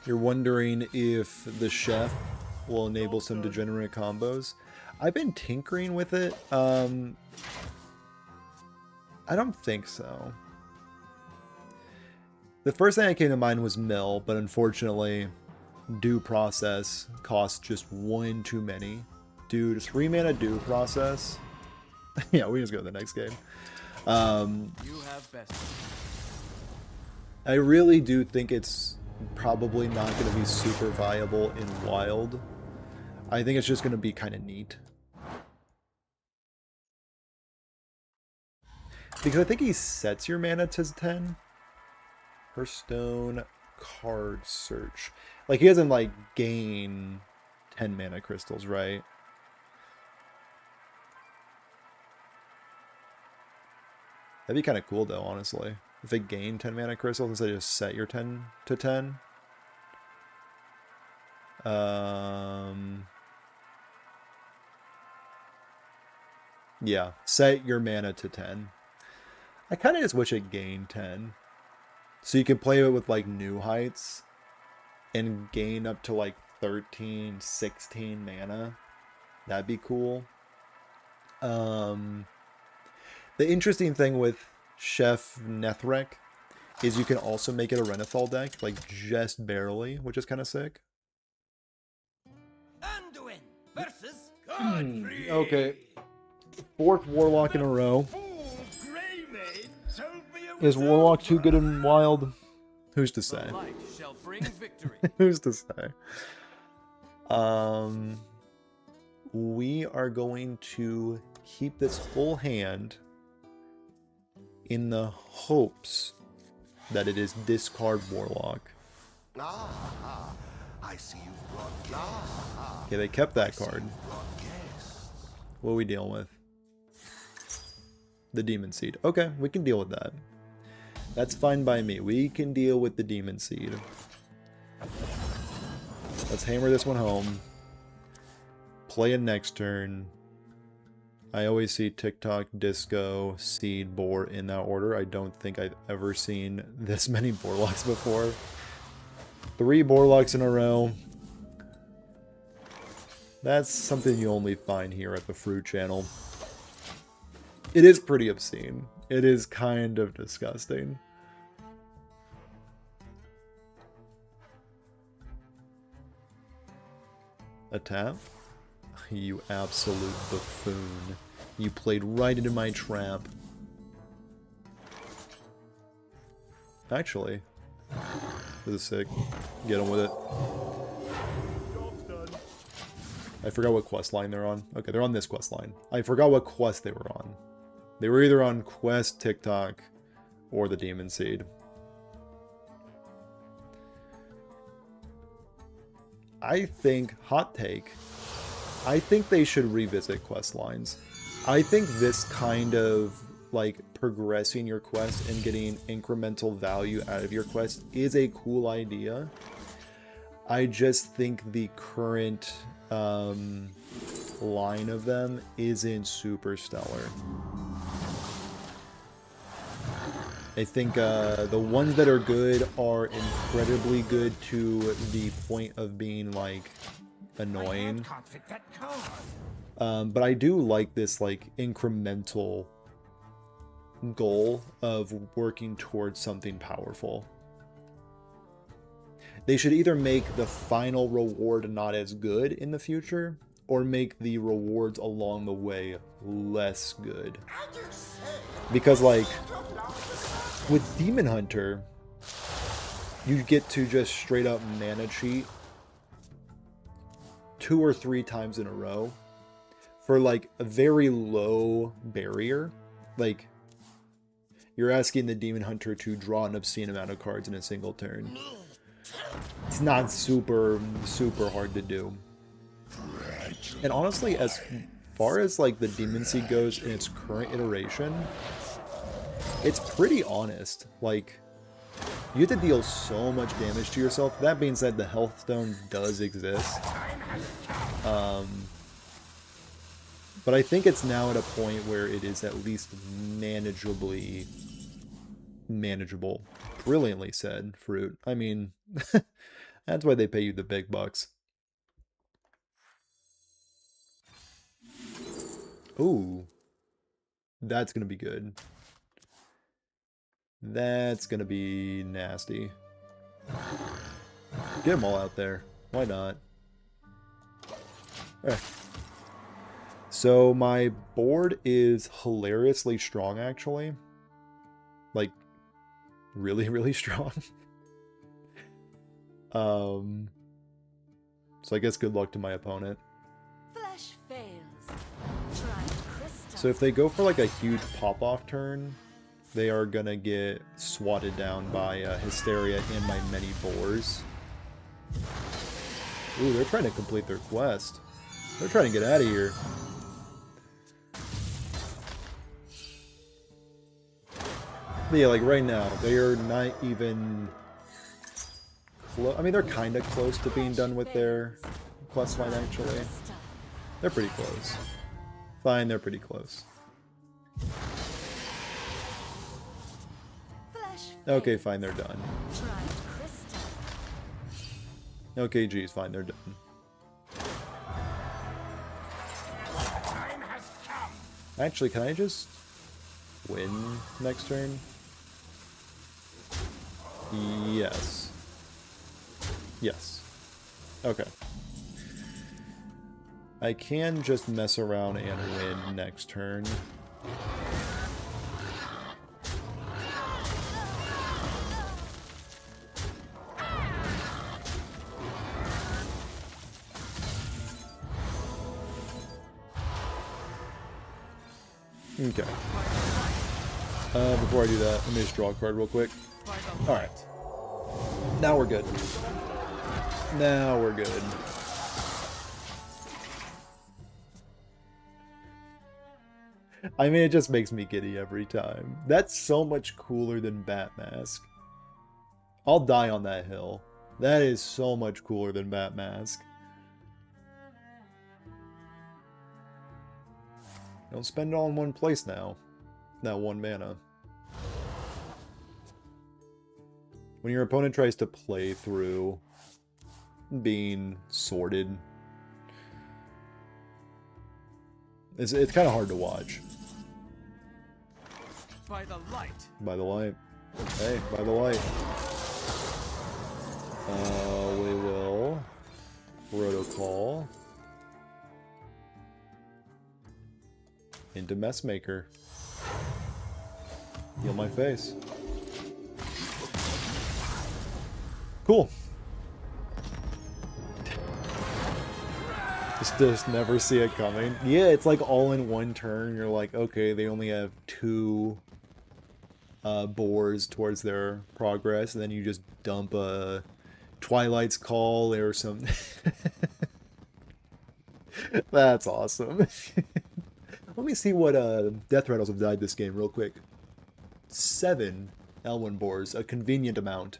You're wondering if the chef will enable some degenerate combos. I've been tinkering with it. I don't think so. The first thing that came to mind was Mill, but unfortunately, Due Process costs just 1 too many. Dude, 3 mana Due Process. Yeah, we just go to the next game. You have best. I really do think it's probably not going to be super viable in Wild. I think it's just going to be kind of neat. Because I think he sets your mana to 10. Hearthstone card search. Like, he doesn't, like, gain 10 mana crystals, right? That'd be kind of cool, though, honestly. If they gain 10 mana crystals instead of just set your 10 to 10. Yeah, set your mana to 10. I kind of just wish it gained 10. So you can play it with, like, new heights and gain up to, like, 13, 16 mana. That'd be cool. The interesting thing with Chef Nethrek is you can also make it a Renathal deck, like just barely, which is kind of sick. Anduin versus Okay. 4th Warlock in a row. Fool Grey Maid told me it Is was Warlock too over. good and wild? Who's to say? The light shall bring victory. Who's to say? We are going to keep this full hand in the hopes that it is discard Warlock. Ah, I see you've brought guests. Okay, they kept that card. Brought guests. What are we dealing with? The Demon Seed. Okay, we can deal with that. That's fine by me. We can deal with the Demon Seed. Let's hammer this one home. Play it next turn. I always see TikTok, Disco, Seed, Boar in that order. I don't think I've ever seen this many Borlocks before. 3 Borlocks in a row. That's something you only find here at the Froot channel. It is pretty obscene. It is kind of disgusting. A tap? You absolute buffoon. You played right into my trap. Actually, this is sick. Get on with it. I forgot what quest line they're on. Okay, they're on this quest line. I forgot what quest they were on. They were either on Quest, TikTok, or the Demon Seed. I think, hot take, I think they should revisit quest lines. I think this kind of, like, progressing your quest and getting incremental value out of your quest is a cool idea. I just think the current line of them isn't super stellar. I think the ones that are good are incredibly good to the point of being, like, annoying. Can't fit that card. But I do like this, like, incremental goal of working towards something powerful. They should either make the final reward not as good in the future, or make the rewards along the way less good. Because, like, with Demon Hunter, you get to just straight up mana cheat 2 or 3 times in a row for, like, a very low barrier. Like, you're asking the Demon Hunter to draw an obscene amount of cards in a single turn. It's not super hard to do. And honestly, as far as, like, the Demon Seed goes in its current iteration, it's pretty honest. Like, you have to deal so much damage to yourself. That being said, the Health Stone does exist. But I think it's now at a point where it is at least manageably manageable. Brilliantly said, Froot. I mean, that's why they pay you the big bucks. Ooh. That's gonna be good. That's gonna be nasty. Get them all out there. Why not? So my board is hilariously strong, actually. Like, really, really strong. So I guess good luck to my opponent. Flesh fails. Try crystal. So if they go for, like, a huge pop-off turn, they are gonna get swatted down by Hysteria and my many boars. Ooh, they're trying to complete their quest. They're trying to get out of here. But yeah, like right now, they are not even close. I mean, they're kind of close to being done with their quest line, actually. They're pretty close. Fine, they're pretty close. Okay, fine, they're done. Okay, geez, fine, they're done. Time has come. Actually, can I just win next turn? Yes. Yes. Okay. I can just mess around and win next turn. Okay. Before I do that, let me just draw a card real quick. Alright. Now we're good. Now we're good. I mean, it just makes me giddy every time. That's so much cooler than Bat Mask. I'll die on that hill. That is so much cooler than Bat Mask. Don't spend it all in one place now. That 1 mana. When your opponent tries to play through being sorted, it's kind of hard to watch. By the light. By the light. Hey, by the light. We will Protocol into Messmaker. Heal my face. Cool. Just never see it coming. Yeah, it's like all in one turn. You're like, okay, they only have 2 boars towards their progress, and then you just dump a Twilight's Call or some. That's awesome. Let me see what Death Rattles have died this game real quick. 7 Elwyn boars, a convenient amount.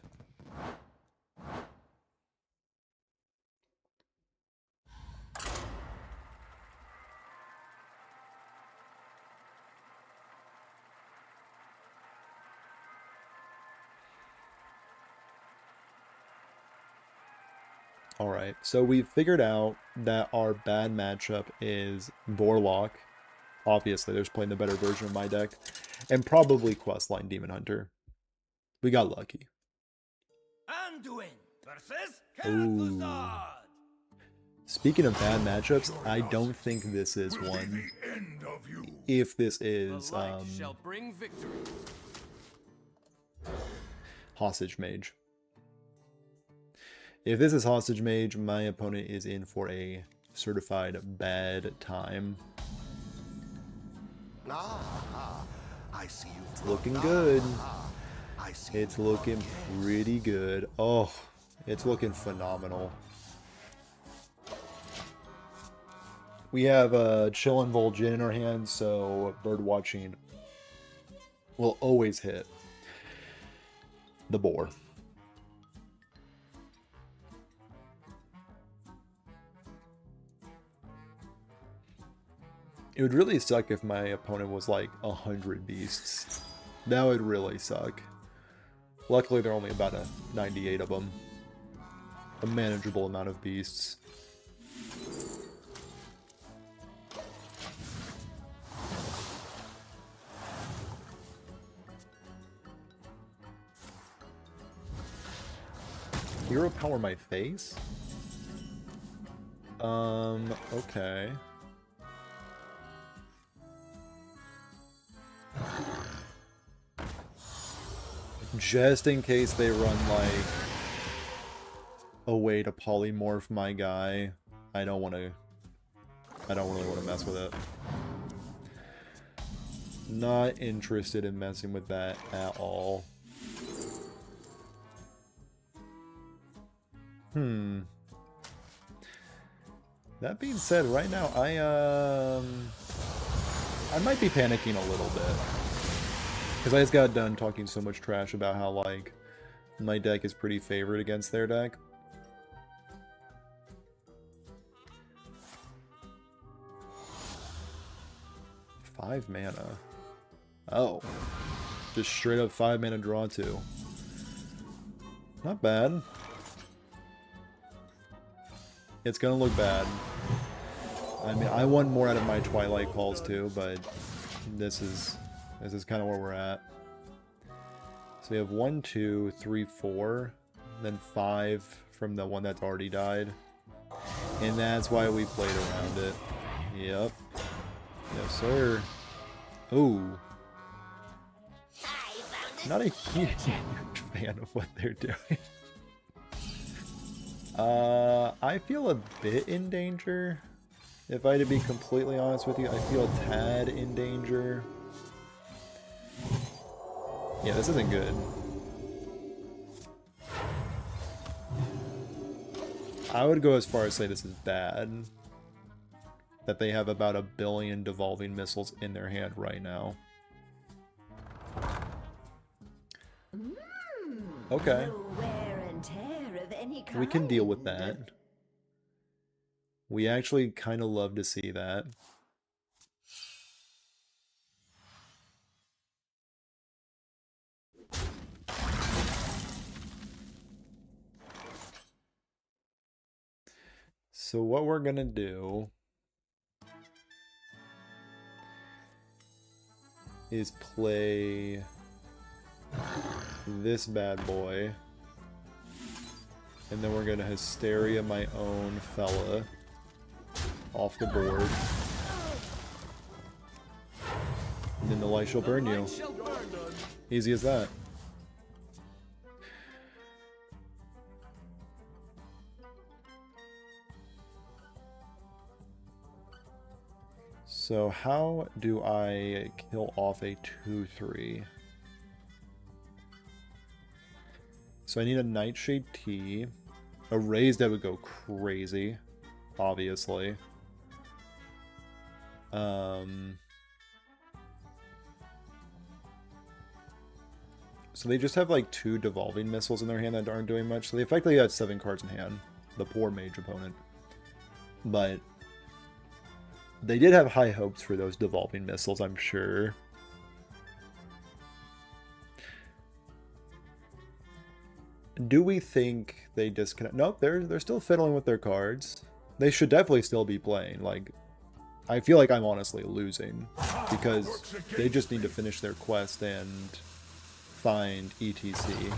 Alright, so we've figured out that our bad matchup is Borlock. Obviously, there's playing the better version of my deck. And probably Questline Demon Hunter. We got lucky. Anduin versus Ooh. Kel'Thuzad. Speaking of bad matchups, I don't think this is Will be one. the end of you. If this The is light shall bring victory. Hostage Mage. If this is Hostage Mage, my opponent is in for a certified bad time. I see you. It's looking good. I see It's you've looking brought guests. pretty good. Oh, it's looking phenomenal. We have Chillin' Vol'jin in our hands, so bird watching will always hit the boar. It would really suck if my opponent was like 100 beasts. That would really suck. Luckily, there are only about 98 of them. A manageable amount of beasts. Hero power my face? Okay. Just in case they run, like, a way to polymorph my guy, I don't really want to mess with it. Not interested in messing with that at all. That being said, right now, I might be panicking a little bit. Because I just got done talking so much trash about how, like, my deck is pretty favored against their deck. Five mana. Oh. Just straight up 5 mana draw 2. Not bad. It's gonna look bad. I mean, I want more out of my Twilight Calls too, but this is kind of where we're at. So we have 1, 2, 3, 4, then 5 from the one that's already died. And that's why we played around it. Yep. Yes, sir. Ooh. Not a huge fan of what they're doing. I feel a bit in danger. If I had to be completely honest with you, I feel a tad in danger. Yeah, this isn't good. I would go as far as say this is bad. That they have about 1 billion devolving missiles in their hand right now. Okay. No wear and tear of any kind. We can deal with that. We actually kind of love to see that. So what we're gonna do is play this bad boy, and then we're gonna Hysteria my own fella off the board, and then the light shall burn you. Easy as that. So how do I kill off a 2/3? So I need a Nightshade Tea. A raise that would go crazy, obviously. So they just have like 2 devolving missiles in their hand that aren't doing much. So they effectively have 7 cards in hand. The poor mage opponent. But they did have high hopes for those devolving missiles, I'm sure. Do we think they disconnect? Nope, they're still fiddling with their cards. They should definitely still be playing. Like, I feel like I'm honestly losing because they just need to finish their quest and find ETC.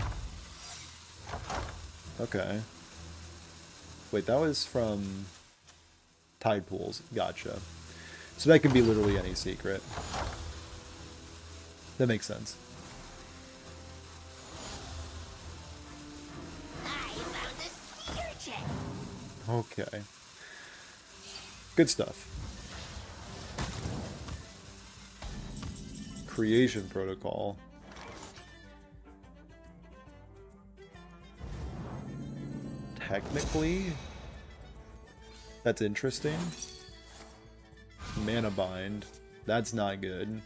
Okay. Wait, that was from Tide Pools. Gotcha. So that could be literally any secret. That makes sense. Okay. Good stuff. Creation protocol. Technically, that's interesting. Mana bind. That's not good.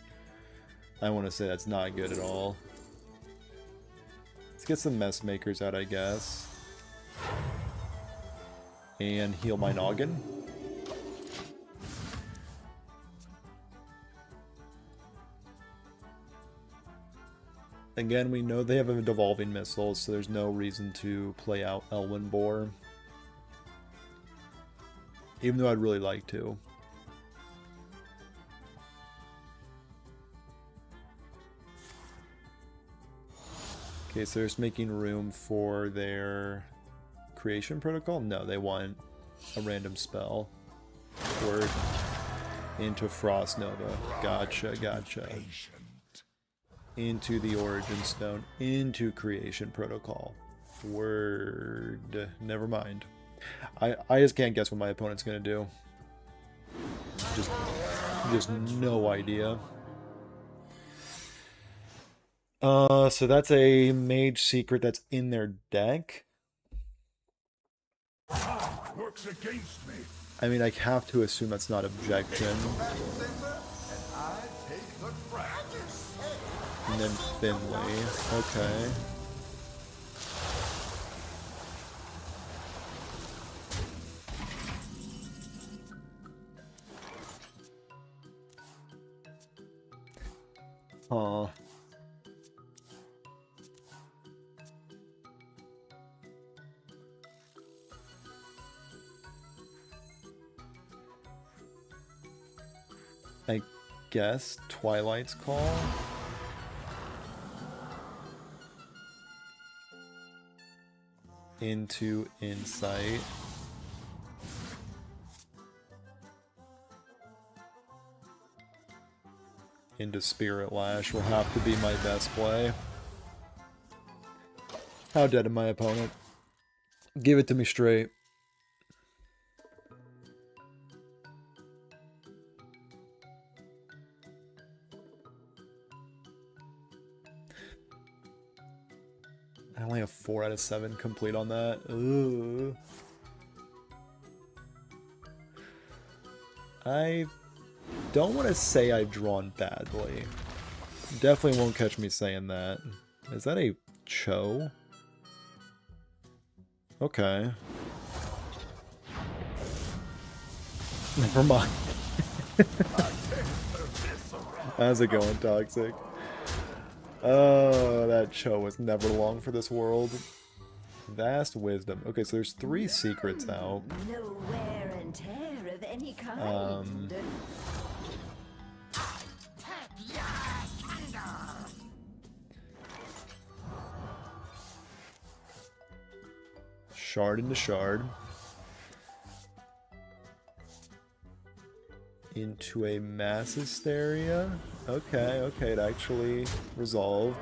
I want to say that's not good at all. Let's get some mess makers out, I guess. And heal my noggin. Again, we know they have a devolving missile, so there's no reason to play out Elwyn Boar. Even though I'd really like to. Okay, so they're just making room for their creation protocol? No, they want a random spell. Word into Frost Nova. Gotcha, gotcha. Into the Origin Stone. Into creation protocol. Word. Never mind. I just can't guess what my opponent's gonna do. Just no idea. So that's a mage secret that's in their deck. Works against me. I mean, I have to assume that's not objection. And then Finley. Okay. Huh. I guess Twilight's Call. Into Insight. Into Spirit Lash will have to be my best play. How dead am my opponent? Give it to me straight. I only have 4 out of 7 complete on that. Ooh. I don't want to say I've drawn badly. Definitely won't catch me saying that. Is that a Cho? Okay. Never mind. How's it going, Toxic? Oh, that Cho was never long for this world. Vast Wisdom. Okay, so there's 3 secrets out. No wear and tear of any kind. Shard into Shard. Into a Mass Hysteria. Okay, okay, it actually resolved.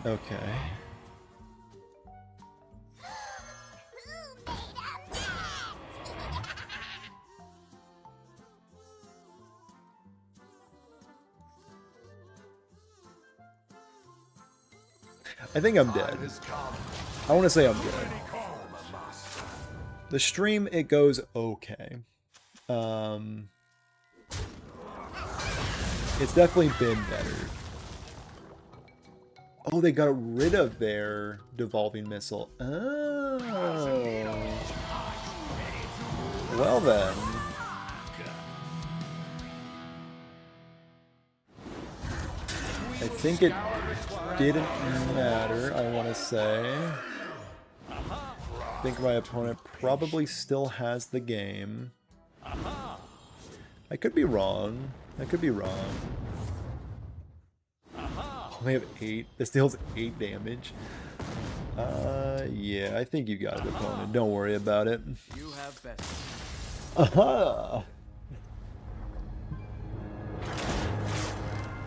Okay. I think I'm dead. I want to say I'm dead. The stream, it goes okay. It's definitely been better. Oh, they got rid of their devolving missile. Oh. Well then. I think it didn't matter, I want to say. I think my opponent probably still has the game. I could be wrong. I could be wrong. Only have 8. This deals 8 damage. Yeah, I think you got it, opponent. Don't worry about it. You have bet. Aha!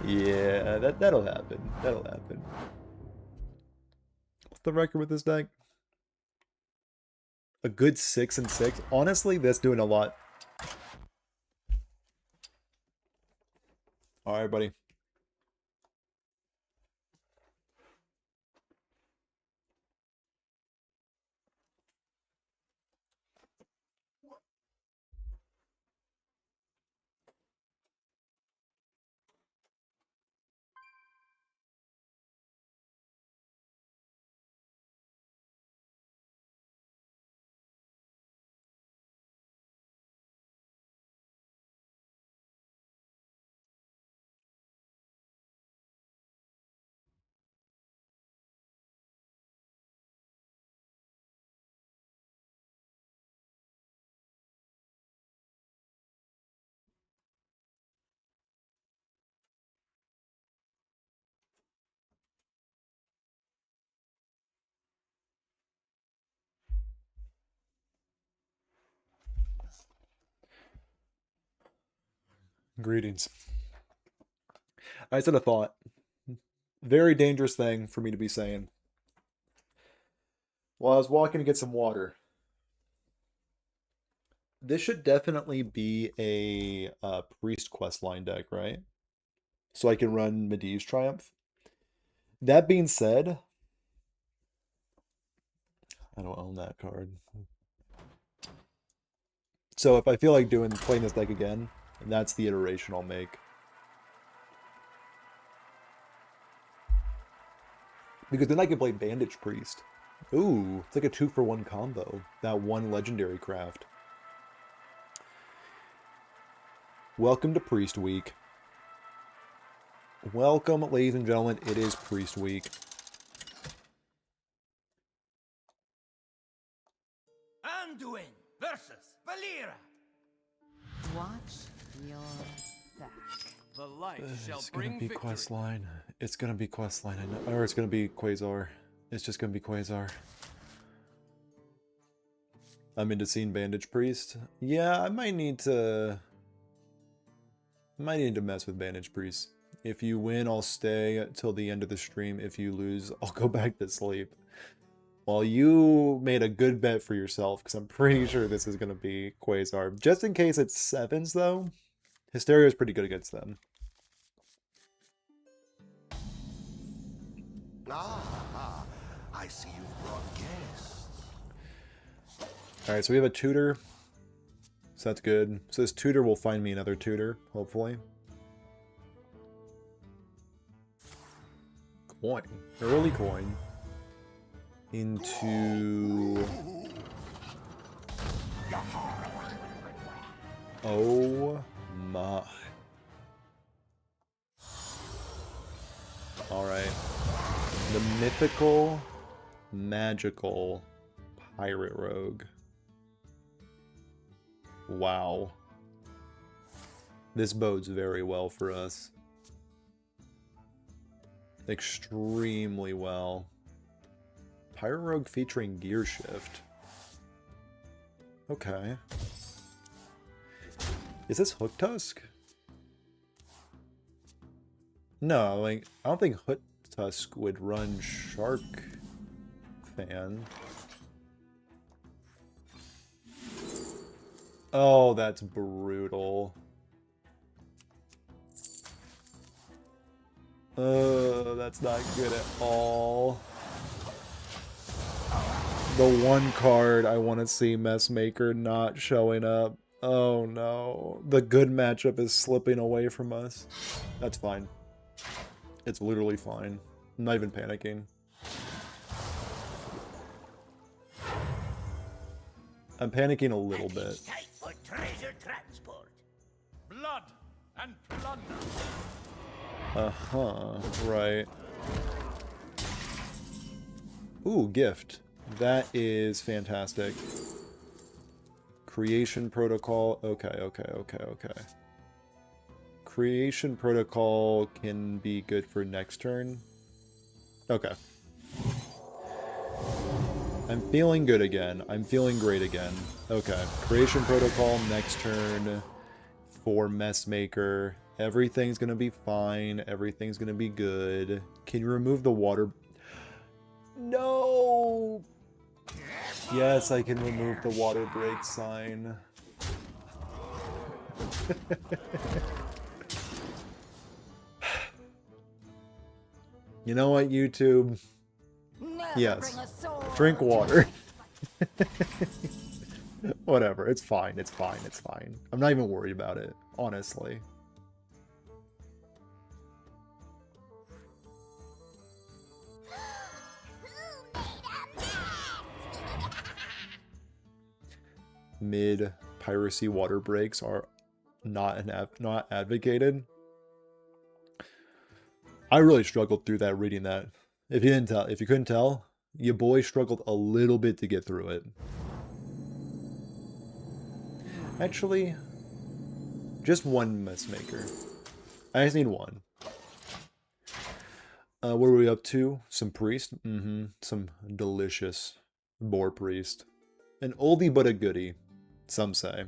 Yeah, that'll happen. That'll happen. What's the record with this deck? A good 6 and 6. Honestly, that's doing a lot. All right, buddy. Greetings. I said a thought. Very dangerous thing for me to be saying. While I was walking to get some water. This should definitely be a Priest questline deck, right? So I can run Medivh's Triumph. That being said, I don't own that card. So if I feel like playing this deck again, that's the iteration I'll make. Because then I can play Bandage Priest. Ooh, it's like a 2-for-1 combo. That one legendary craft. Welcome to Priest Week. Welcome, ladies and gentlemen. It is Priest Week. Anduin versus Valera. Watch your back. The light shall It's gonna bring be victory. questline. It's gonna be questline, I know. Or it's gonna be Quasar. It's just gonna be Quasar. I'm into seeing Bandage Priest. Yeah, I might need to mess with Bandage Priest. If you win, I'll stay till the end of the stream. If you lose, I'll go back to sleep. Well, you made a good bet for yourself, because I'm pretty sure this is going to be Quasar. Just in case it's 7s, though, Hysteria is pretty good against them. Ah, I see you've brought guests. Alright, so we have a tutor. So that's good. So this tutor will find me another tutor, hopefully. Coin. Early coin. Into... Oh my. Alright. The mythical, magical pirate rogue. Wow. This bodes very well for us. Extremely well. Pirate rogue featuring gear shift. Okay. Is this Hook Tusk? No, like, I don't think Hook Tusk would run Shark Fan. Oh, that's brutal. That's not good at all. The one card I want to see Messmaker not showing up. Oh no. The good matchup is slipping away from us. That's fine. It's literally fine. I'm not even panicking. I'm panicking a little bit. Time for treasure transport. Blood and plunder. Uh-huh, right. Ooh, gift. That is fantastic. Creation protocol. Okay. Creation protocol can be good for next turn. Okay. I'm feeling good again. I'm feeling great again. Okay. Creation protocol next turn for Messmaker. Everything's gonna be fine. Everything's gonna be good. Can you remove the water? No! Yes, I can remove the water break sign. You know what, YouTube? Yes. Drink water. Whatever. It's fine. It's fine. It's fine. I'm not even worried about it, honestly. Mid piracy water breaks are not advocated. I really struggled through that reading that. If you couldn't tell, your boy struggled a little bit to get through it. Actually, just one Messmaker. I just need one. What are we up to? Some priest? Some delicious boar priest. An oldie but a goodie, some say.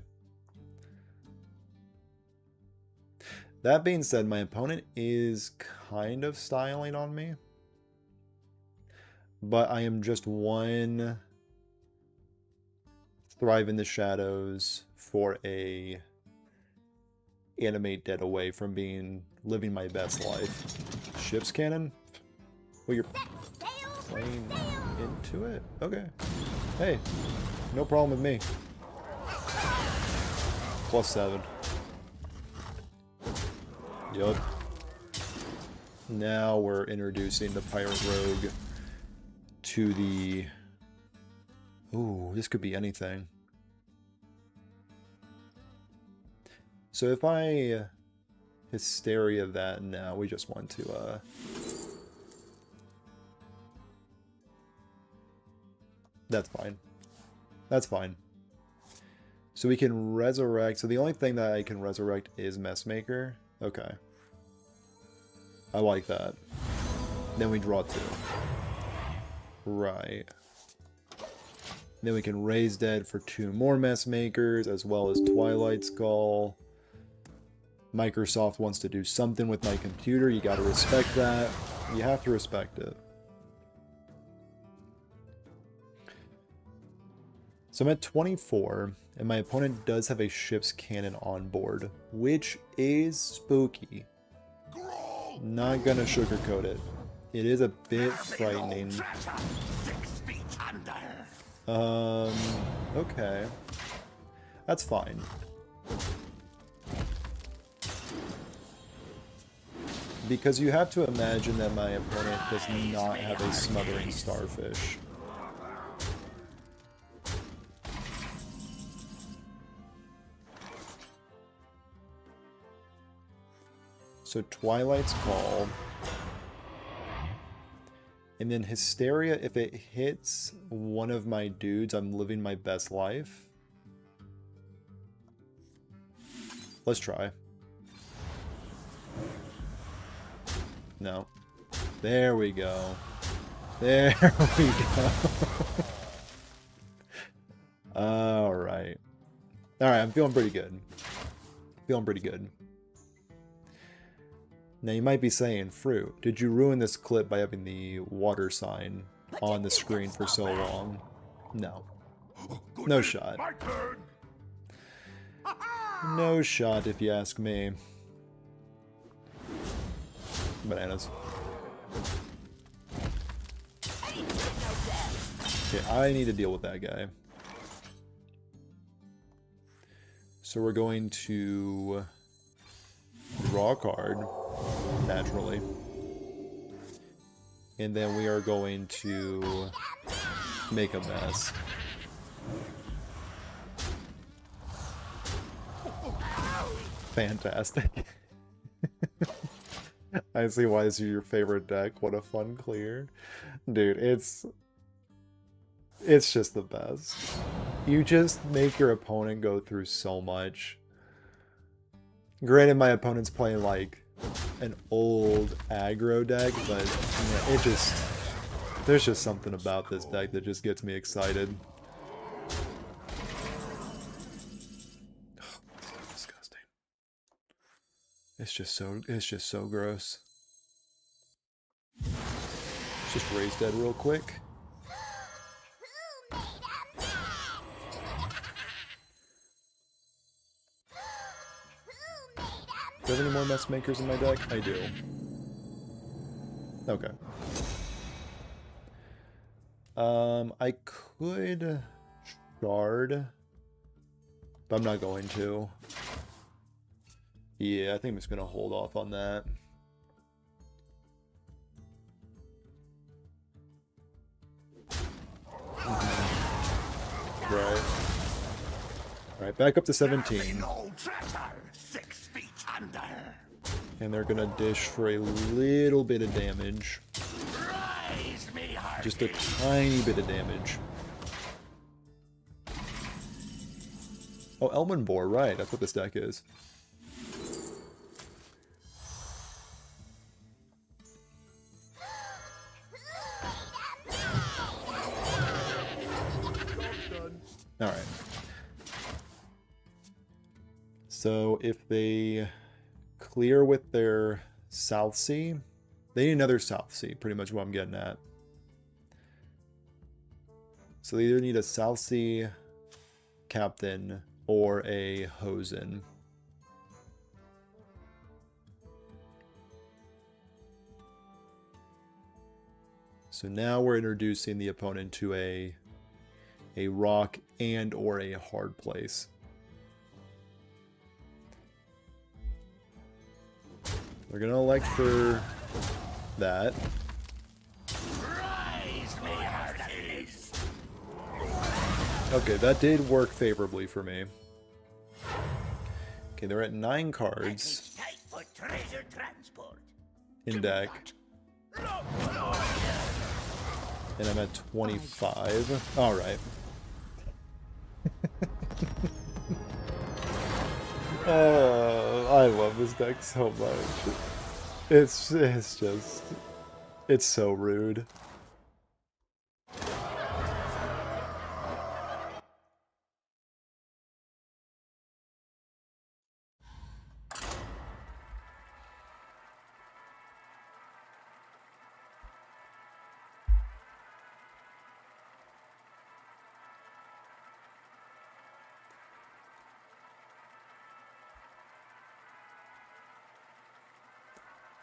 That being said, my opponent is kind of styling on me. But I am just one Thrive in the Shadows for a Animate Dead away from living my best life. Ship's cannon? Well, you're playing into it? Okay. Hey, no problem with me. +7. Yup. Now we're introducing the Pirate Rogue to the... Ooh, this could be anything. So if I Hysteria that, now we just want to that's fine. That's fine. So we can resurrect. So the only thing that I can resurrect is Messmaker. Okay. I like that. Then we draw 2. Right. Then we can raise dead for 2 more Messmakers, as well as Twilight Skull. Microsoft wants to do something with my computer. You gotta respect that. You have to respect it. So I'm at 24, and my opponent does have a ship's cannon on board, which is spooky. Not gonna sugarcoat it. It is a bit frightening. 6 feet under. Okay. That's fine. Because you have to imagine that my opponent does not have a smothering starfish. So Twilight's Call. And then Hysteria, if it hits one of my dudes, I'm living my best life. Let's try. No. There we go. There we go. Alright. Alright, I'm feeling pretty good. Feeling pretty good. Now you might be saying, Froot, did you ruin this clip by having the water sign on the screen for so long? No. No shot. My turn. No shot if you ask me. Bananas. Okay, I need to deal with that guy. So we're going to draw a card, naturally. And then we are going to make a mess. Fantastic. I see why this is your favorite deck. What a fun clear. Dude, it's just the best. You just make your opponent go through so much. Granted, my opponent's playing like an old aggro deck, but you know, there's just something about this deck that just gets me excited. Disgusting. It's just so gross. Let's just raise dead real quick. Do I have any more mess makers in my deck? I do. Okay. I could shard, but I'm not going to. Yeah, I think I'm just gonna hold off on that. Right. Alright, back up to 17. And they're gonna dish for a little bit of damage. Just a tiny bit of damage. Oh, Elman Boar, right. That's what this deck is. Alright. So if they clear with their South Sea, they need another South Sea, pretty much what I'm getting at. So they either need a South Sea captain or a Hosen. So now we're introducing the opponent to a rock and or a hard place. We're gonna elect for that. Okay, that did work favorably for me. Okay, they're at 9 cards in deck. And I'm at 25. Alright. I love this deck so much. It's just, it's so rude.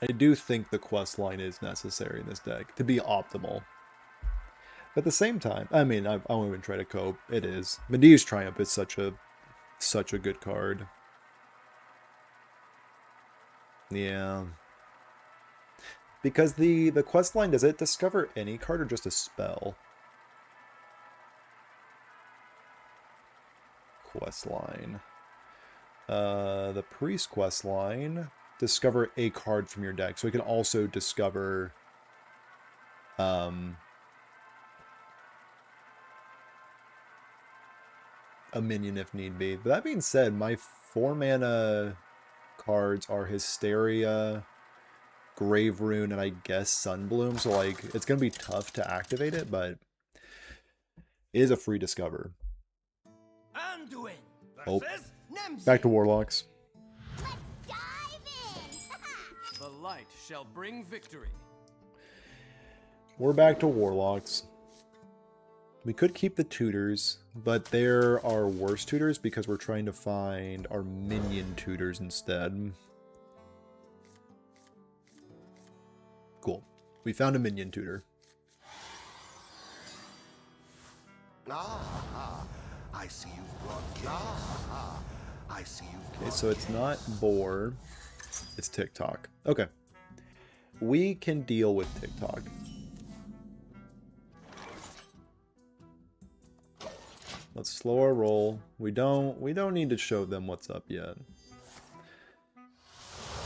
I do think the quest line is necessary in this deck to be optimal. At the same time, I mean, I won't even try to cope. It is. Medea's Triumph is such a good card. Yeah. Because the quest line, does it discover any card or just a spell? Quest line. The priest quest line, discover a card from your deck. So it can also discover a minion if need be. But that being said, my 4-mana cards are Hysteria, Grave Rune, and I guess Sunbloom. So like it's gonna be tough to activate it, but it is a free discover. Anduin Oh. versus Nemesis. Back to Warlocks. The light shall bring victory. We're back to Warlocks. We could keep the tutors, but there are worse tutors because we're trying to find our minion tutors instead. Cool. We found a minion tutor. I see you've brought guests. I see you've Okay, brought so it's not Boar, it's TikTok. Okay. We can deal with TikTok. Let's slow our roll. We don't need to show them what's up yet.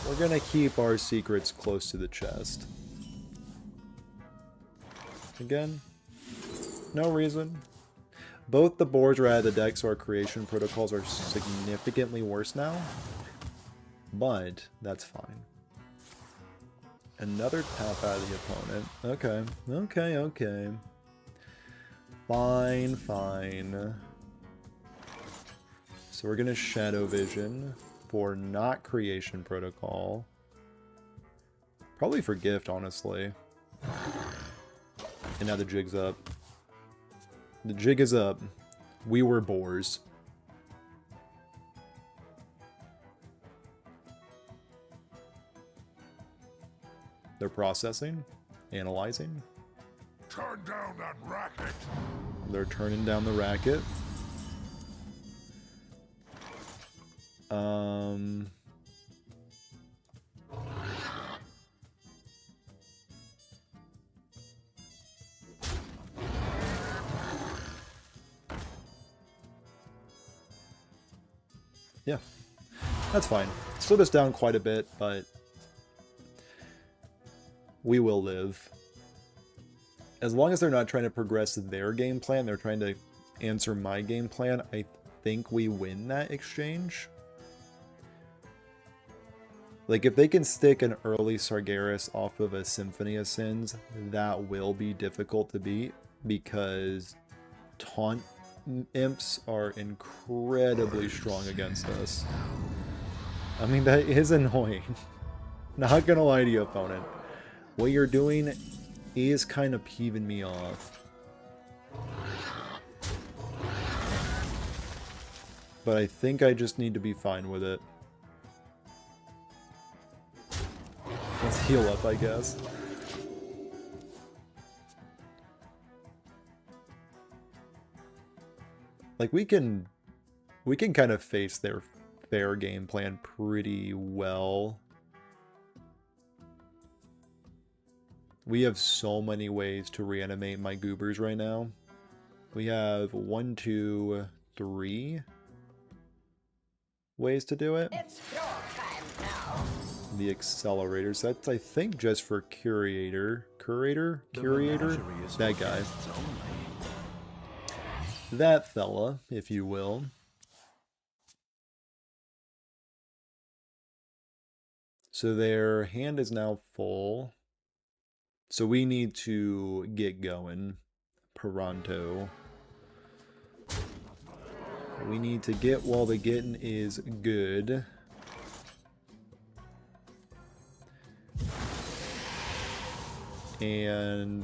We're gonna keep our secrets close to the chest. Again, no reason. Both the boards are out of the deck, so our creation protocols are significantly worse now. But that's fine. Another tap out of the opponent. Okay. Fine. So we're gonna Shadow Vision for not creation protocol. Probably for gift, honestly. And now the jig's up. The jig is up. We were boars. They're processing, analyzing. Turn down that racket. They're turning down the racket. Yeah, that's fine. Slowed us down quite a bit, but we will live. As long as they're not trying to progress their game plan, they're trying to answer my game plan, I think we win that exchange. Like, if they can stick an early Sargeras off of a Symphony of Sins, that will be difficult to beat, because taunt imps are incredibly strong against us. I mean, that is annoying. Not gonna lie to you, opponent. What you're doing is kind of peeving me off. But I think I just need to be fine with it. Let's heal up, I guess. Like, we can kind of face their fair game plan pretty well. We have so many ways to reanimate my goobers right now. We have 1, 2, 3 ways to do it. It's your time now. The accelerators, that's, I think, just for Curator, that guy. That fella, if you will. So their hand is now full. So we need to get going. Pronto. We need to get while the getting is good. And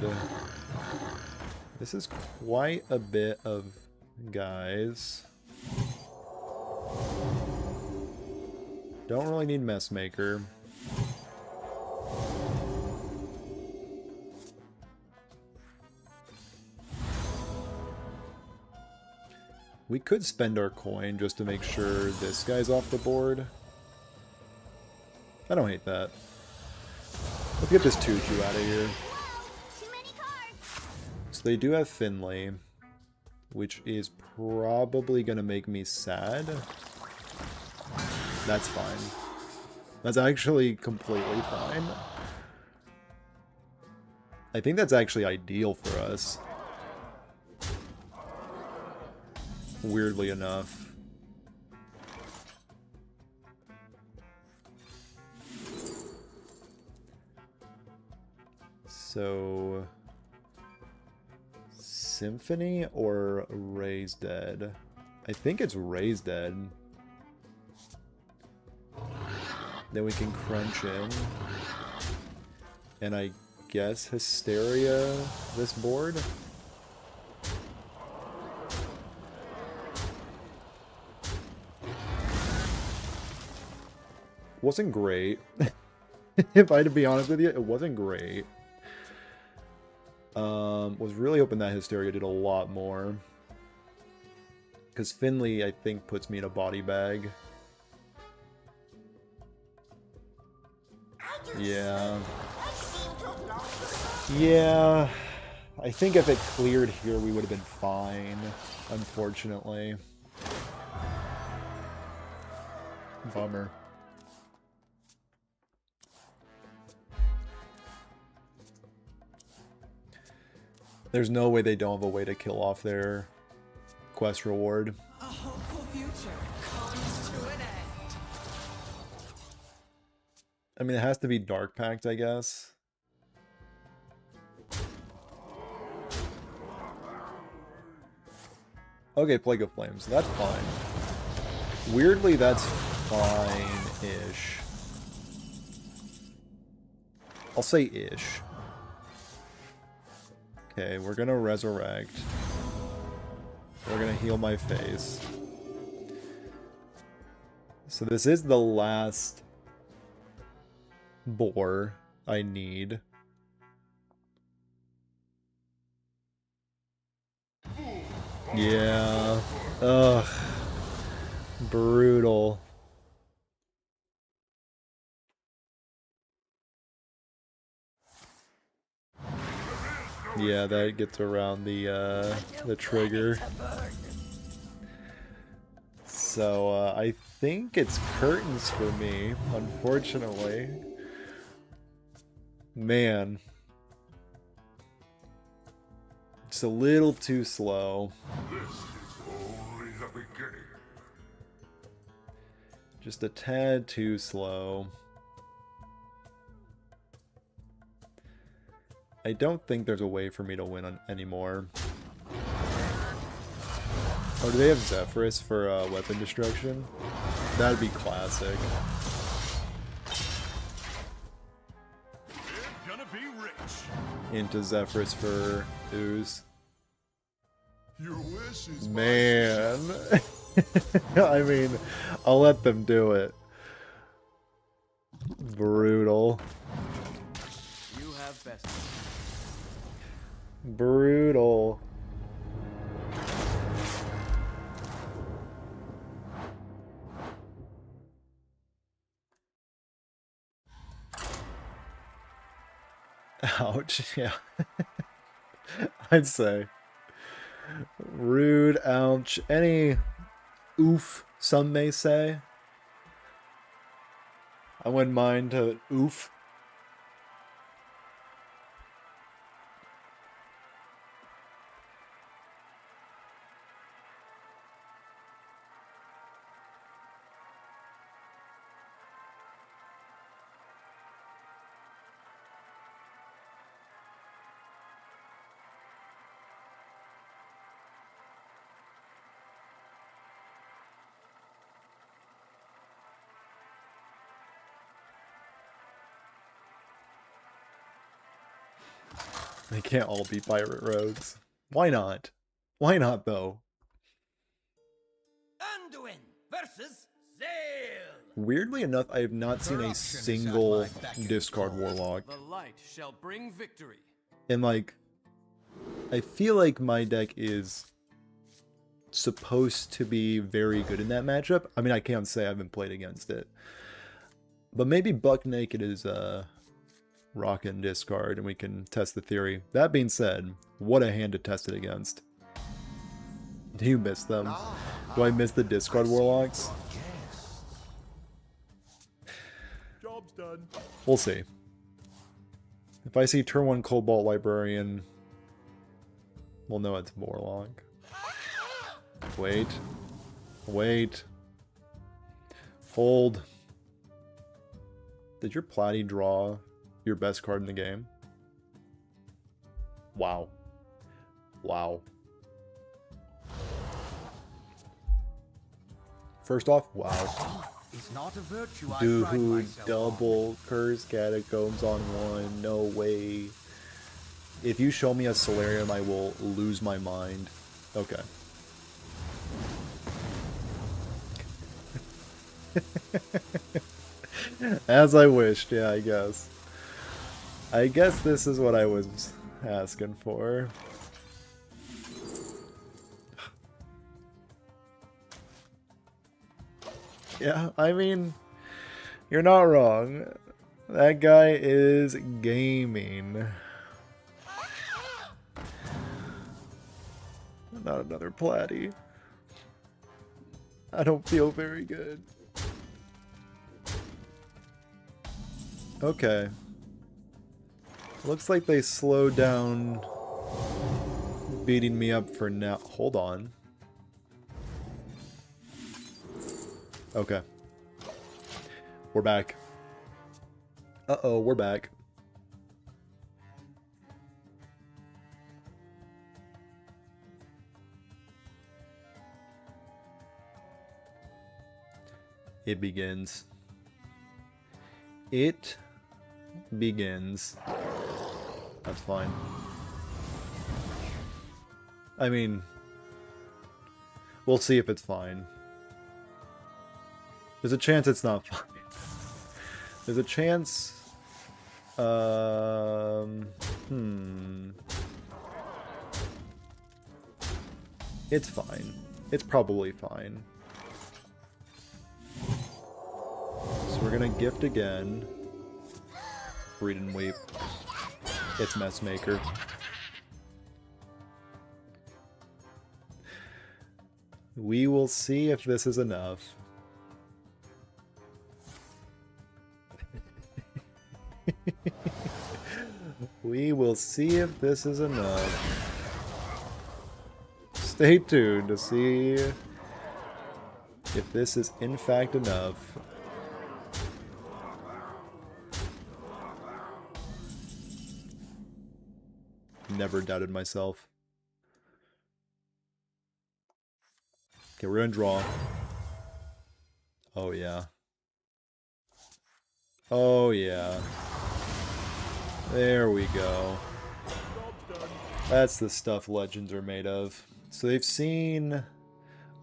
this is quite a bit of guys. Don't really need Messmaker. We could spend our coin just to make sure this guy's off the board. I don't hate that. Let's get this Tuju out of here. So they do have Finley, which is probably going to make me sad. That's fine. That's actually completely fine. I think that's actually ideal for us. Weirdly enough. So... Symphony or Raise Dead? I think it's Raise Dead. Then we can crunch in. And I guess Hysteria this board? Wasn't great. If I had to be honest with you, it wasn't great. Was really hoping that Hysteria did a lot more. Because Finley, I think, puts me in a body bag. Yeah. Yeah. I think if it cleared here, we would have been fine. Unfortunately. Bummer. There's no way they don't have a way to kill off their quest reward. A hopeful future comes to an end. I mean, it has to be Dark Pact, I guess. Okay, Plague of Flames. That's fine. Weirdly, that's fine-ish. I'll say ish. Okay, we're gonna resurrect. We're gonna heal my face. So this is the last boar I need. Yeah. Ugh. Brutal. Yeah, that gets around the trigger. So I think it's curtains for me, unfortunately. Man. It's a little too slow. This is only the beginning. Just a tad too slow. I don't think there's a way for me to win anymore. Oh, do they have Zephyrus for weapon destruction? That'd be classic. We're gonna be rich. Into Zephyrus for ooze. Your wish is Man. I mean, I'll let them do it. Brutal. You have best. Brutal. Ouch, yeah. I'd say. Rude, ouch. Any oof, some may say. I wouldn't mind to oof. They can't all be pirate rogues. Why not? Why not, though? Anduin versus Zale. Weirdly enough, I have not seen a Corruption is single at my beck and discard call. warlock. The light shall bring victory. And, like, I feel like my deck is supposed to be very good in that matchup. I mean, I can't say I haven't played against it. But maybe Buck Naked is rock and discard, and we can test the theory. That being said, what a hand to test it against. Do you miss them? Do I miss the discard warlocks? Job's done. We'll see. If I see turn 1 Cobalt Librarian, we'll know it's Warlock. Wait. Wait. Hold. Did your Platy draw your best card in the game? Wow. Wow. First off, wow. It's not a virtue I Dude, pride myself on. double Curse Catacombs on one. No way. If you show me a Solarium, I will lose my mind. Okay. As I wished, yeah, I guess. I guess this is what I was asking for. Yeah, I mean, you're not wrong. That guy is gaming. Not another Platy. I don't feel very good. Okay. Looks like they slowed down beating me up for now. Hold on. Okay. We're back. Uh-oh, we're back. It begins. It begins. That's fine. I mean, we'll see if it's fine. There's a chance it's not fine. There's a chance... It's fine. It's probably fine. So we're gonna gift again. Read and weep. It's Messmaker. We will see if this is enough. We will see if this is enough. Stay tuned to see if this is in fact enough. Never doubted myself. Okay, we're gonna draw. Oh yeah. Oh yeah. There we go. That's the stuff legends are made of. So they've seen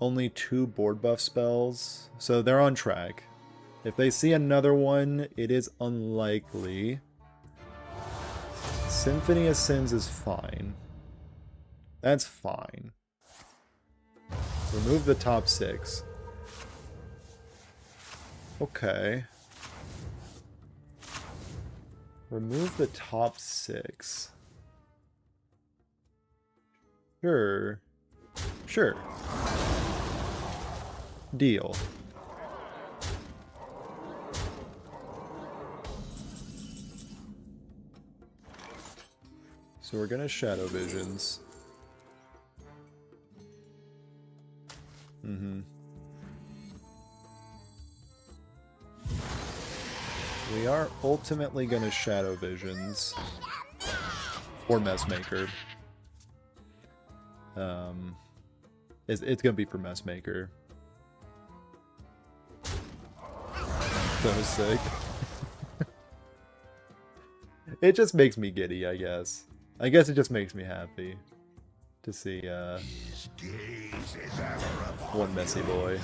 only 2 board buff spells, so they're on track. If they see another one, it is unlikely. Symphony of Sins is fine. That's fine. Remove the top 6. Okay. Remove the top 6. Sure. Sure. Deal. So we're gonna Shadow Visions. We are ultimately gonna Shadow Visions. Or Messmaker. It's gonna be for Messmaker. So sick. It just makes me giddy, I guess. I guess it just makes me happy to see His gaze is ever upon one messy boy.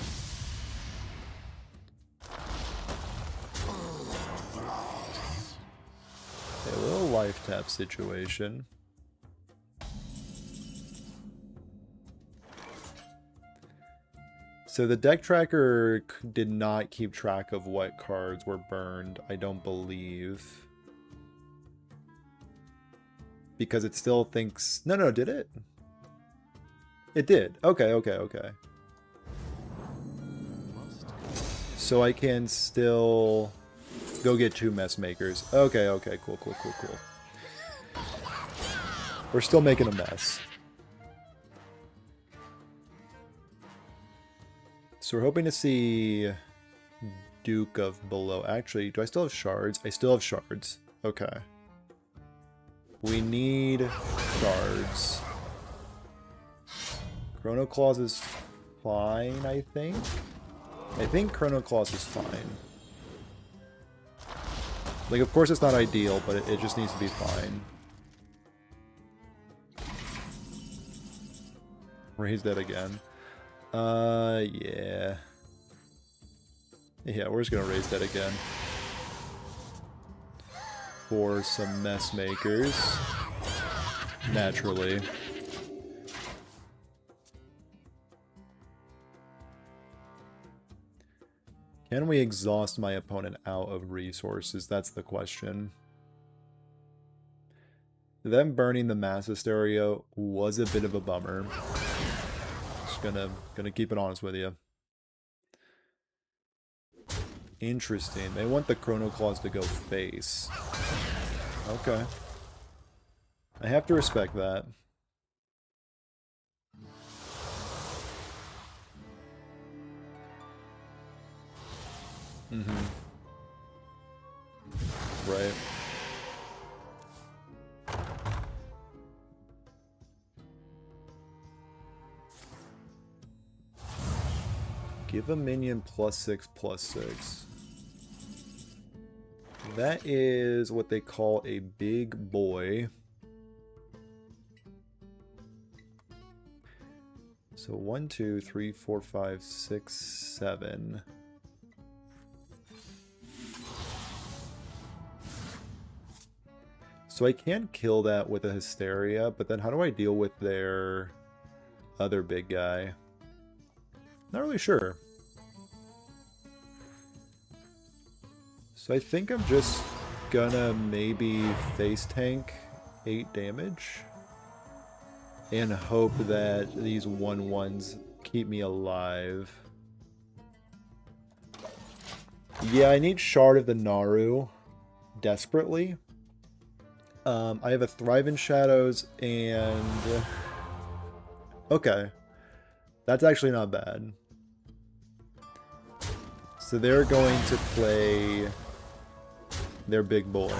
A little life tap situation. So the deck tracker did not keep track of what cards were burned, I don't believe. Because it still thinks... No, did it? It did. Okay. So I can still go get 2 mess makers. Okay, cool. We're still making a mess. So we're hoping to see Duke of Below. Actually, do I still have shards? I still have shards. Okay. We need shards. Chrono Claws is fine, I think. I think Chrono Claws is fine. Like, of course it's not ideal, but it just needs to be fine. Raise that again. Yeah. Yeah, we're just gonna raise that again. For some mess makers. Naturally. Can we exhaust my opponent out of resources? That's the question. Them burning the mass hysteria was a bit of a bummer. Just gonna keep it honest with you. Interesting. They want the Chrono Claws to go face. Okay. I have to respect that. Right. Give a minion +6/+6. That is what they call a big boy. So 1, 2, 3, 4, 5, 6, 7. So I can kill that with a Hysteria, but then how do I deal with their other big guy? Not really sure. So I think I'm just gonna maybe face tank 8 damage and hope that these 1/1s keep me alive. Yeah, I need Shard of the Naru desperately. I have a Thrive in Shadows and... Okay. That's actually not bad. So they're going to play their big boy.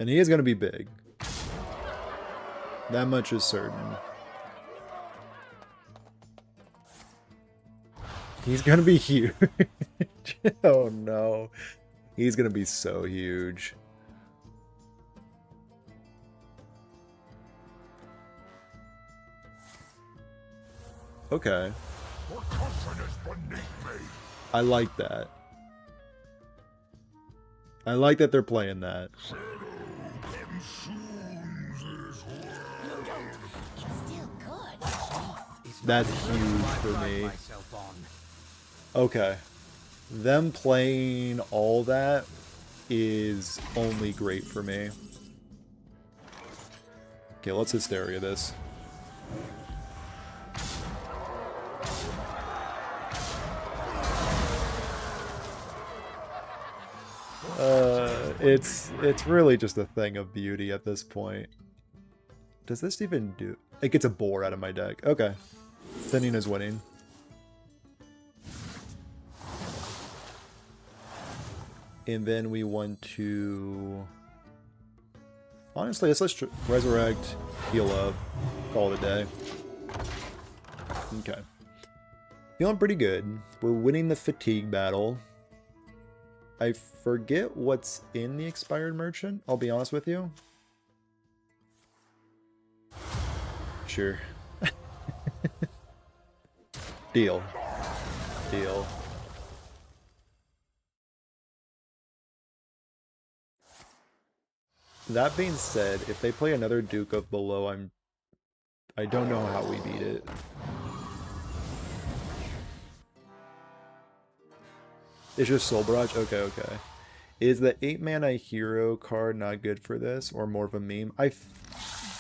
And he is going to be big. That much is certain. He's going to be huge. Oh no. He's going to be so huge. Okay. I like that. I like that they're playing that. That's huge for me. Okay. Them playing all that is only great for me. Okay, let's Hysteria this. It's really just a thing of beauty at this point. Does this even do... It gets a boar out of my deck. Okay. Thinning is winning. And then we want to... Honestly, let's resurrect, heal up, call it a day. Okay. Feeling pretty good. We're winning the fatigue battle. I forget what's in the expired merchant, I'll be honest with you. Sure. Deal. Deal. That being said, if they play another Duke of Below, I don't know how we beat it. It's just Soul Barrage? Okay, okay. Is the 8-mana hero card not good for this, or more of a meme?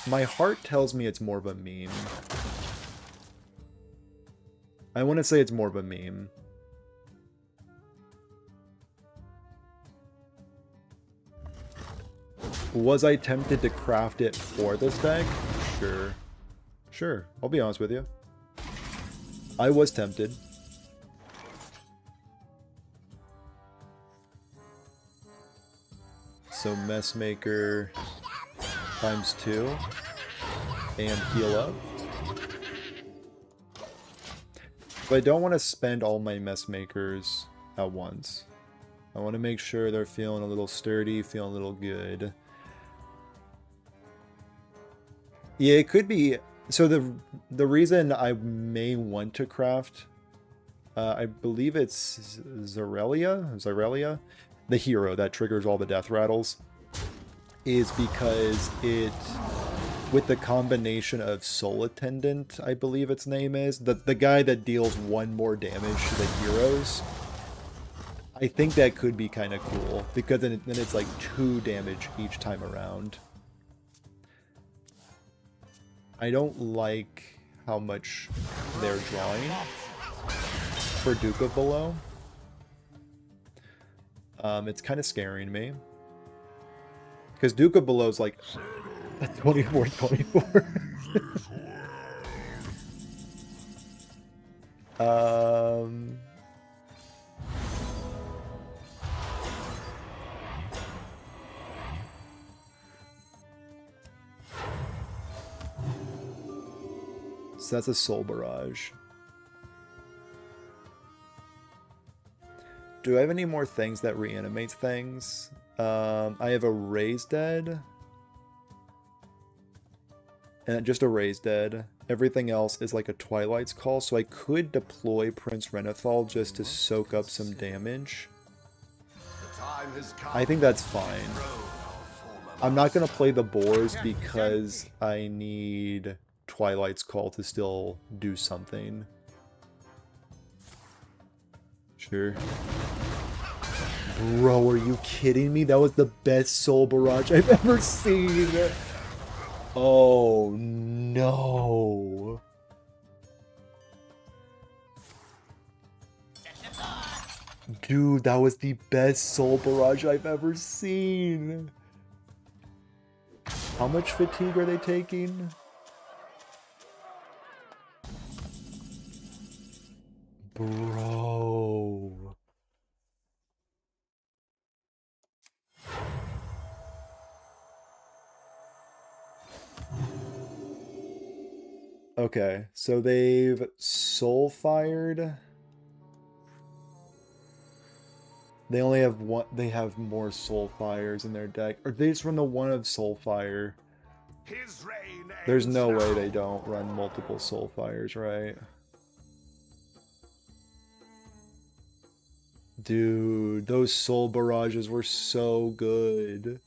My heart tells me it's more of a meme. I want to say it's more of a meme. Was I tempted to craft it for this deck? Sure. Sure, I'll be honest with you. I was tempted. So Messmaker ×2 and heal up. But I don't want to spend all my Messmakers at once. I want to make sure they're feeling a little sturdy, feeling a little good. Yeah, it could be. So the reason I may want to craft, I believe it's Zarelia, the hero that triggers all the death rattles, is because it, with the combination of Soul Attendant, I believe its name is, the guy that deals 1 more damage to the heroes, I think that could be kind of cool, because then it's like 2 damage each time around. I don't like how much they're drawing for Duke of Below. It's kind of scaring me. Because Duke of Below is like 24/24. So that's a Soul Barrage. Do I have any more things that reanimates things? I have a Raise Dead. And just a Raise Dead. Everything else is like a Twilight's Call, so I could deploy Prince Renethal just to soak up some damage. I think that's fine. I'm not going to play the Boars because I need Twilight's Call to still do something. Sure. Bro, are you kidding me? That was the best Soul Barrage I've ever seen. Oh, no. Dude, that was the best Soul Barrage I've ever seen. How much fatigue are they taking? Bro. Okay, so they've soul fired. They only have one. They have more soul fires in their deck, or they just run the one of soul fire. There's no way they don't run multiple soul fires, right? Dude, those soul barrages were so good.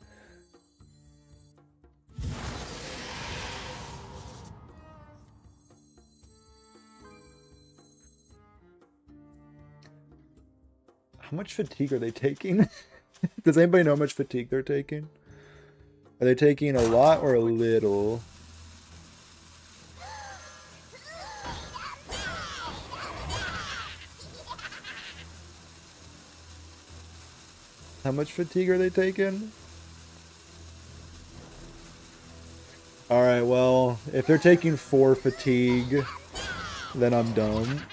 How much fatigue are they taking? Does anybody know how much fatigue they're taking? Are they taking a lot or a little? How much fatigue are they taking? Alright, well, if they're taking 4 fatigue, then I'm done.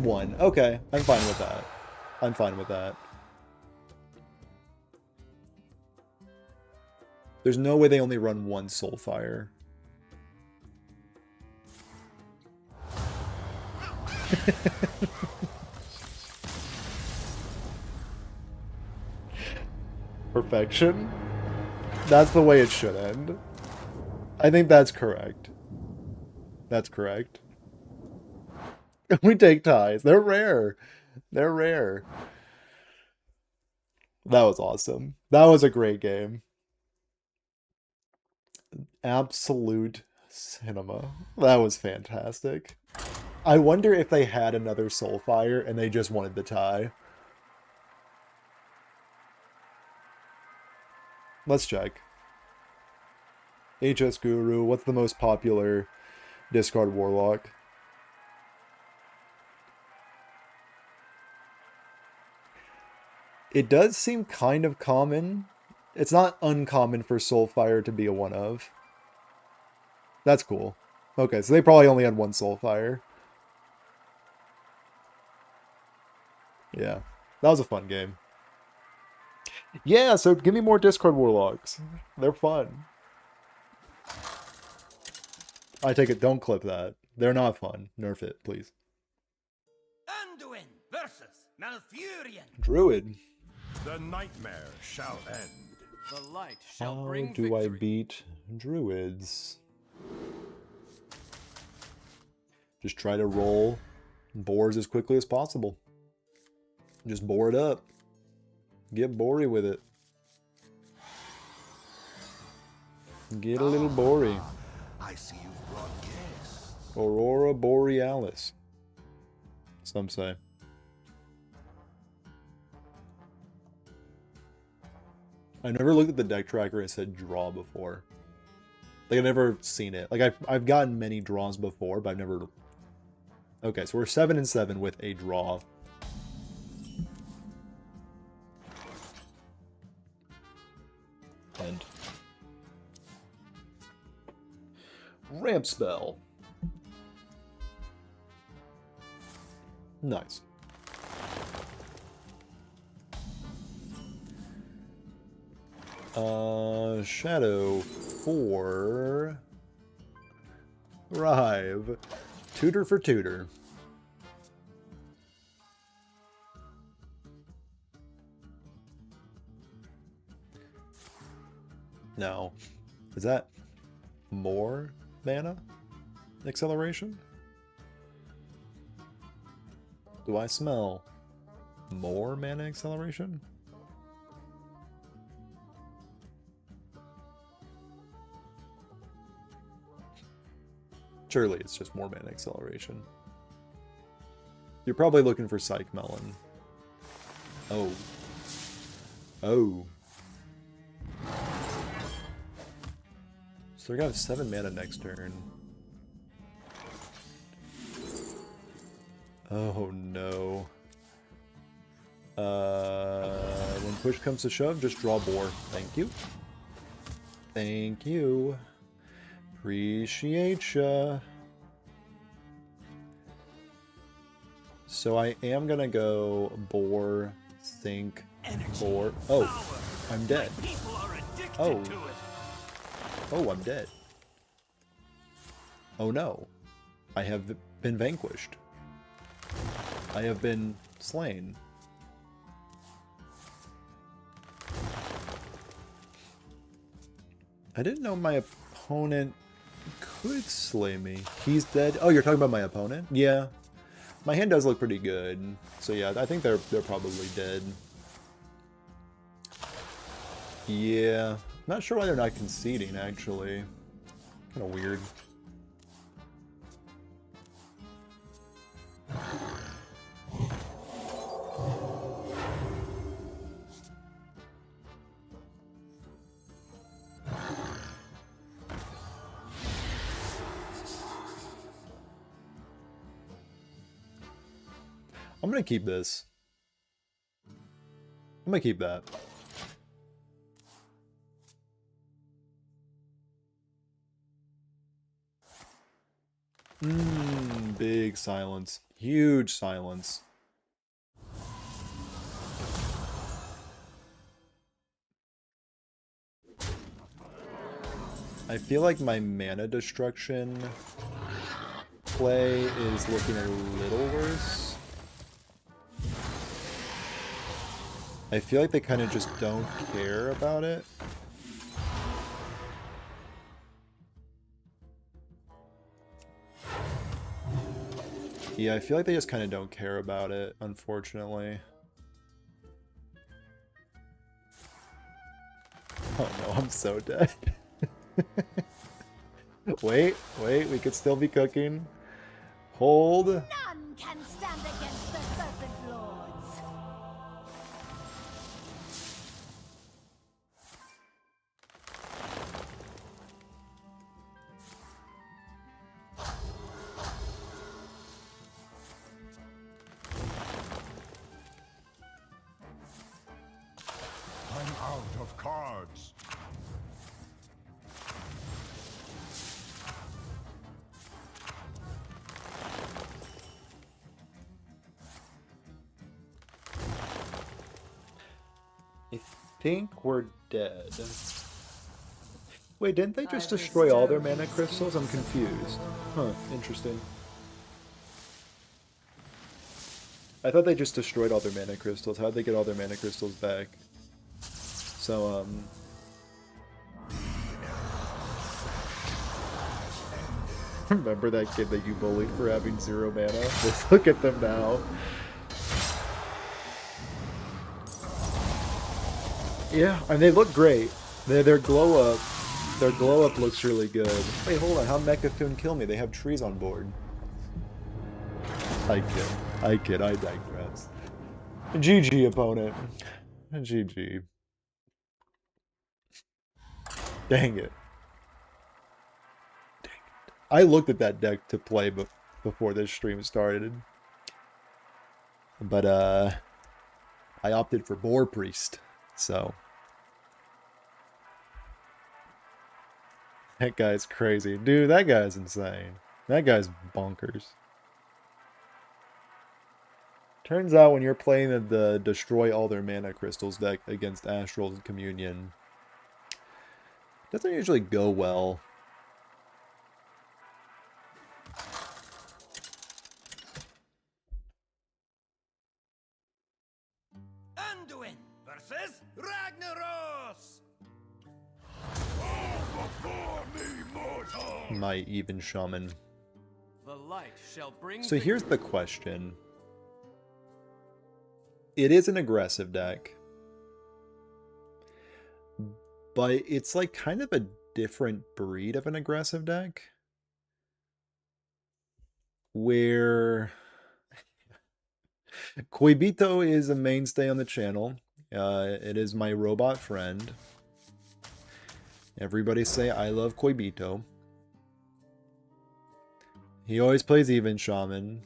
1. Okay, I'm fine with that. I'm fine with that. There's no way they only run 1 soul fire. Perfection? That's the way it should end. I think that's correct. That's correct. We take ties. They're rare. They're rare. That was awesome. That was a great game. Absolute cinema. That was fantastic. I wonder if they had another Soulfire and they just wanted the tie. Let's check. HS Guru, what's the most popular discard Warlock? It does seem kind of common. It's not uncommon for Soulfire to be a one of. That's cool. Okay, so they probably only had one Soulfire. Yeah, that was a fun game. Yeah, so give me more discard Warlocks. They're fun. I take it, don't clip that. They're not fun. Nerf it, please. Anduin versus Malfurion. Druid. The nightmare shall end. The light shall How bring do victory. I beat Druids? Just try to roll boars as quickly as possible. Just bore it up. Get bory with it. Get a little bory. I see you've brought guests. Aurora Borealis. Some say. I never looked at the deck tracker and said draw before. Like, I've never seen it. Like, I've gotten many draws before, but I've never... Okay, so we're 7-7 with a draw. End. Ramp spell. Nice. Shadow 4. Rive. Tutor for tutor. No. Is that more mana acceleration? Do I smell more mana acceleration? Surely it's just more mana acceleration. You're probably looking for Psych Melon. Oh. Oh. So they're gonna have 7 mana next turn. Oh no. When push comes to shove, just draw boar. Thank you. Thank you. Appreciate ya. So I am gonna go boar, think, boar. Oh, I'm dead. People are addicted Oh. to it. Oh, I'm dead. Oh no. I have been vanquished. I have been slain. I didn't know my opponent could slay me. He's dead. Oh, you're talking about my opponent? Yeah. My hand does look pretty good. So yeah, I think they're probably dead. Yeah. Not sure why they're not conceding, actually. Kind of weird. I'm gonna keep this. I'm gonna keep that. Big silence. Huge silence. I feel like my mana destruction play is looking a little worse. I feel like they kind of just don't care about it. Yeah, I feel like they just kind of don't care about it, unfortunately. Oh no, I'm so dead. Wait, we could still be cooking. Hold. None can stand against the Serpent Lords. I'm out of cards. I think we're dead. Wait, didn't they just destroy all their mana crystals? I'm confused. Huh, interesting. I thought they just destroyed all their mana crystals. How'd they get all their mana crystals back? So, remember that kid that you bullied for having 0 mana? Just look at them now. Yeah, and they look great. Their glow up looks really good. Wait, hold on. How'd Mechathune kill me? They have trees on board. I kid. I digress. GG, opponent. GG. Dang it. I looked at that deck to play before this stream started. But, I opted for Boar Priest. So. That guy's crazy. Dude, that guy's insane. That guy's bonkers. Turns out when you're playing the destroy all their mana crystals deck against Astral's Communion, it doesn't usually go well. Anduin versus Ragnaros. My even shaman. The light shall bring So here's the question. It is an aggressive deck, but it's like kind of a different breed of an aggressive deck, where Koibito is a mainstay on the channel. It is my robot friend. Everybody say I love Koibito. He always plays even shaman.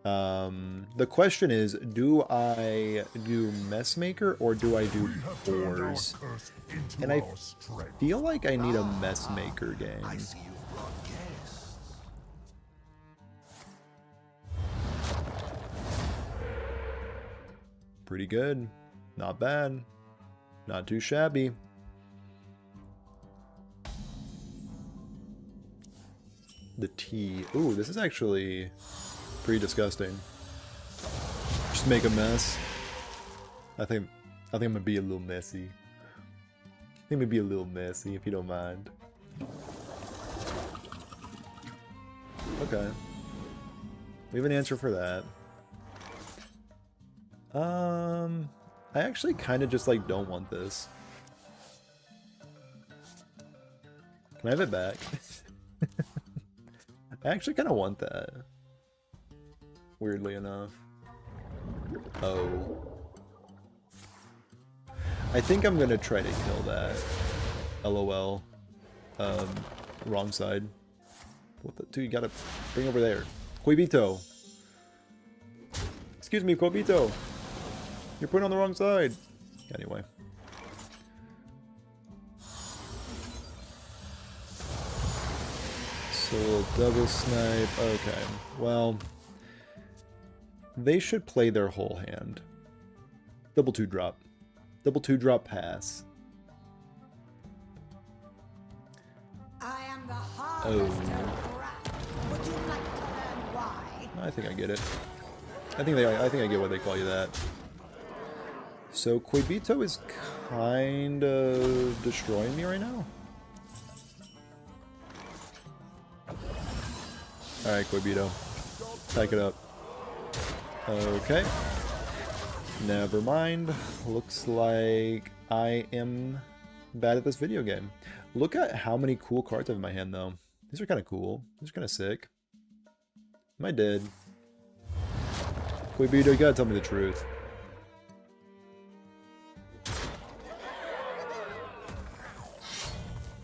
The question is, do I do Messmaker or do I do Boars? And I feel like I need a Messmaker game. I see you've brought guests. Pretty good. Not bad. Not too shabby. The tea. Ooh, this is actually pretty disgusting. Just make a mess. I think I'm gonna be a little messy. I think I'm gonna be a little messy if you don't mind. Okay. We have an answer for that. I actually kind of just like don't want this. Can I have it back? I actually kind of want that. Weirdly enough. Oh. I think I'm gonna try to kill that. LOL. Wrong side. What the dude, you gotta bring over there. Koibito. Excuse me, Koibito. You're putting on the wrong side. Anyway. So we'll double snipe. Okay. Well, they should play their whole hand. Double 2-drop. Double 2-drop pass. I am the harvester of wrath. Would you like to learn why? I think I get it. I think I get why they call you that. So Koibito is kind of destroying me right now. Alright, Koibito. Back it up. Okay. Never mind. Looks like I am bad at this video game. Look at how many cool cards I have in my hand, though. These are kind of cool. These are kind of sick. Am I dead? Quibito, you gotta tell me the truth.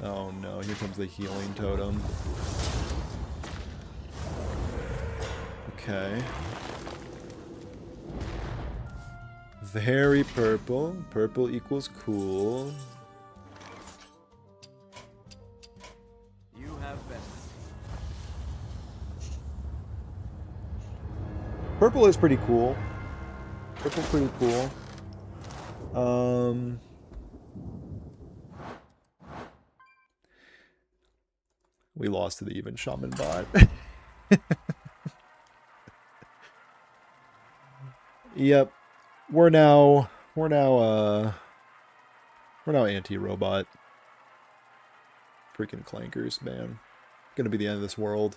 Oh no, here comes the healing totem. Okay. Very purple. Purple equals cool. You have been. Purple is pretty cool. Purple's pretty cool. We lost to the even shaman bot. Yep. We're now anti-robot. Freaking clankers, man. Gonna be the end of this world.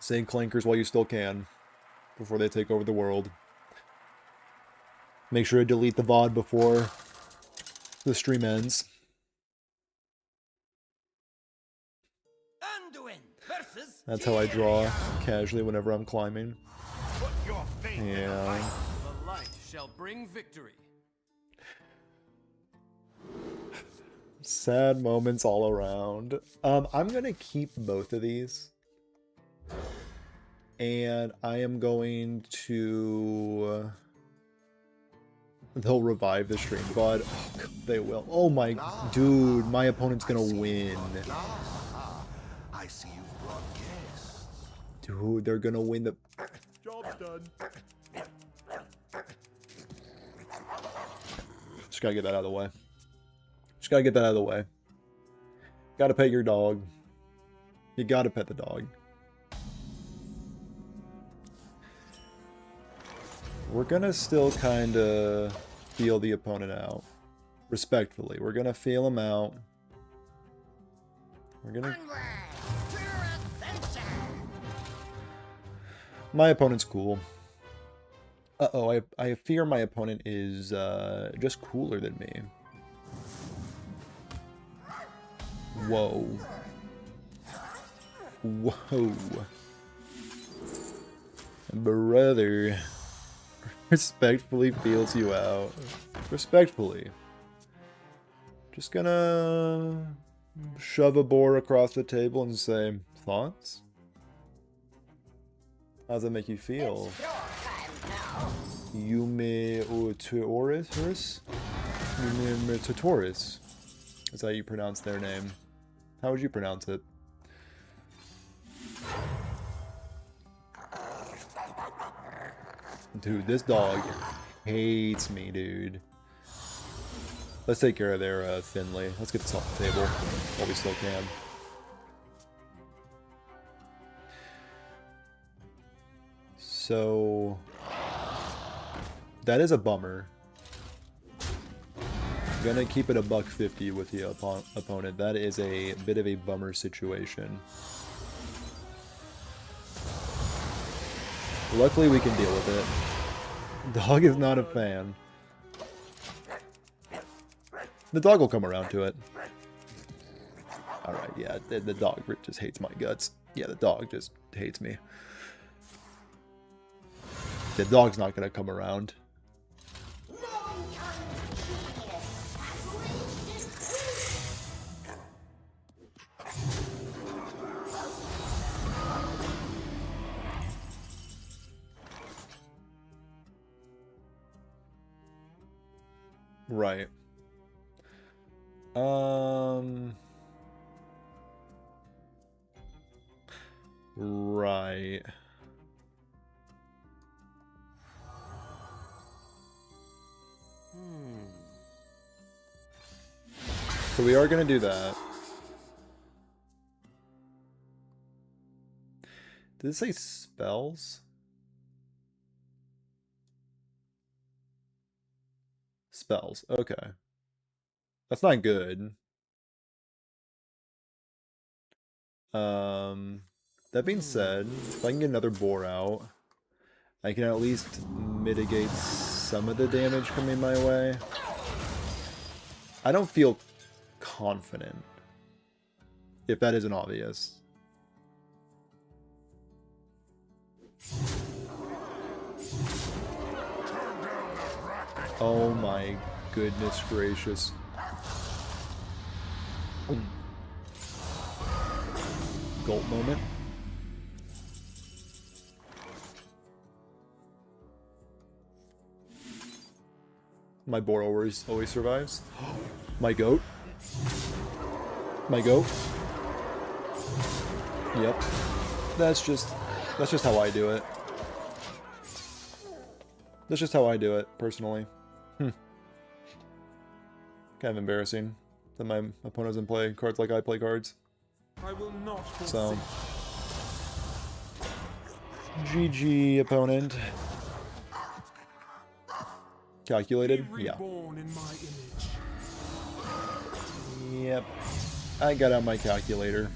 Say clankers while you still can, before they take over the world. Make sure to delete the VOD before the stream ends. Anduin versus That's how I draw casually whenever I'm climbing. Put your faith in the Yeah. light. The light shall bring victory. Sad moments all around. I'm gonna keep both of these. And I am going to... They'll revive the stream bot. Oh, God, they will. Oh my... Dude, my opponent's gonna win. I see you've brought guests. Dude, they're gonna win the... Job's done. Just gotta get that out of the way. Just gotta get that out of the way. Gotta pet your dog. You gotta pet the dog. We're gonna still kinda feel the opponent out. Respectfully. We're gonna feel him out. We're gonna... My opponent's cool. Uh-oh, I fear my opponent is just cooler than me. Whoa. Whoa. Brother. Respectfully feels you out. Respectfully. Just gonna shove a boar across the table and say, thoughts? How does that make you feel? Yume Otoris? Yume Totoris. Is how you pronounce their name. How would you pronounce it? Dude, this dog hates me, dude. Let's take care of their Finley. Let's get this off the table while we still can. So... That is a bummer. Gonna keep it a $150 with the opponent. That is a bit of a bummer situation. Luckily we can deal with it. Dog is not a fan. The dog will come around to it. Alright, yeah, the dog just hates my guts. Yeah, the dog just hates me. The dog's not gonna come around. Right. Right. So we are going to do that. Did it say spells? Spells. Okay. That's not good. That being said, if I can get another boar out, I can at least mitigate some of the damage coming my way. I don't feel confident, if that isn't obvious. Oh my goodness gracious. Gulp moment. My boar always survives. My goat. My goat. Yep. That's just how I do it. That's just how I do it, personally. Kind of embarrassing that my opponent doesn't play cards like I play cards. I will not So, GG, opponent. Calculated? Yeah. in my image. Yep. I got out my calculator.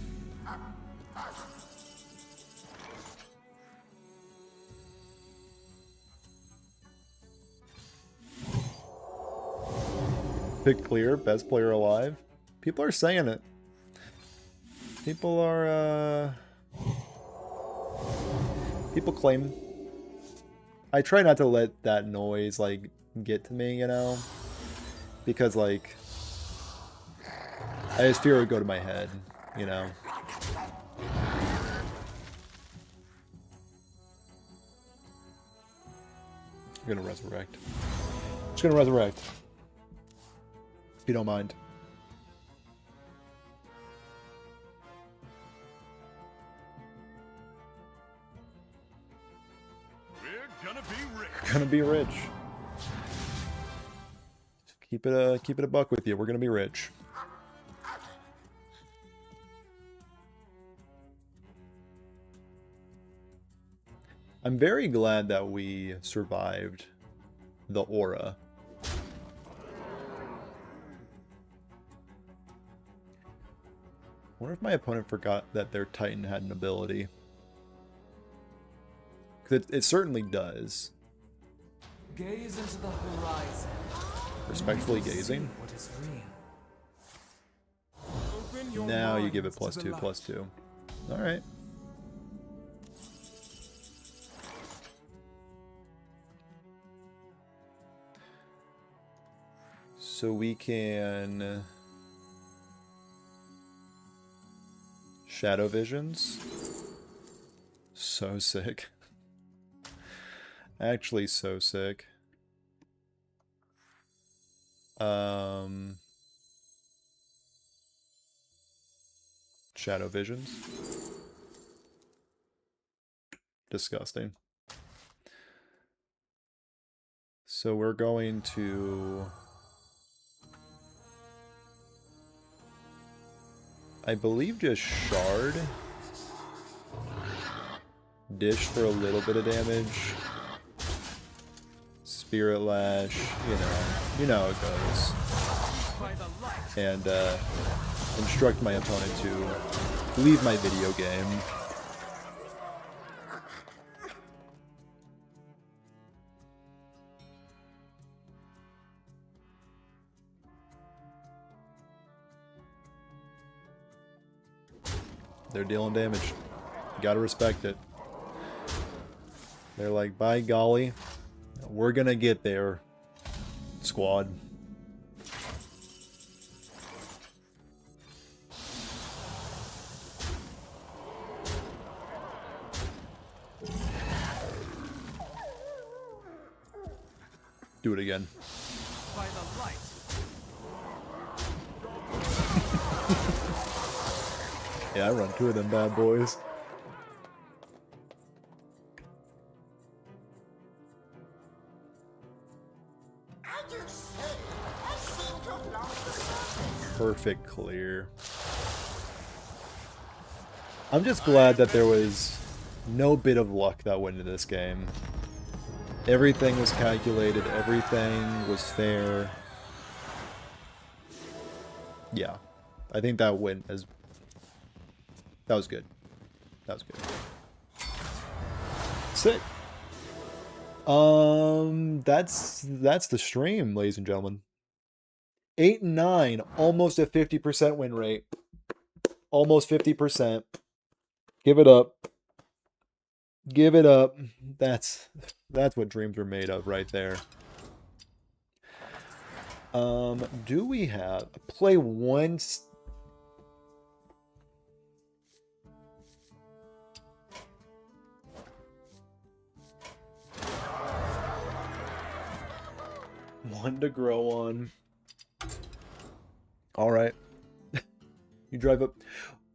Pick clear, best player alive. People are saying it. People are, people claim. I try not to let that noise, like, get to me, you know? Because, like, I just fear it would go to my head, you know? I'm gonna resurrect. Just gonna resurrect. If you don't mind. We're gonna be rich. We're gonna be rich. Keep it a buck with you. We're gonna be rich. I'm very glad that we survived the aura. I wonder if my opponent forgot that their Titan had an ability. 'Cause it certainly does. Gaze into the horizon. Respectfully gazing. What is real? Open your Now you give it minds to the +2/+2. Alright. So we can... Shadow Visions. So sick. Actually so sick. Shadow Visions. Disgusting. So we're going to... I believe just Shard. Dish for a little bit of damage. Spirit Lash, you know how it goes. And instruct my opponent to leave my video game. They're dealing damage. You gotta respect it. They're like, by golly, we're gonna get there, squad. Do it again. By the light. Yeah, I run two of them bad boys. Perfect clear. I'm just glad that there was no bit of luck that went into this game. Everything was calculated, everything was fair. Yeah, I think that went as... That was good. That was good. Sick. That's the stream, ladies and gentlemen. 8-9, almost a 50% win rate. Almost 50%. Give it up. Give it up. That's what dreams are made of right there. Do we have play once? One to grow on. All right. You drive up.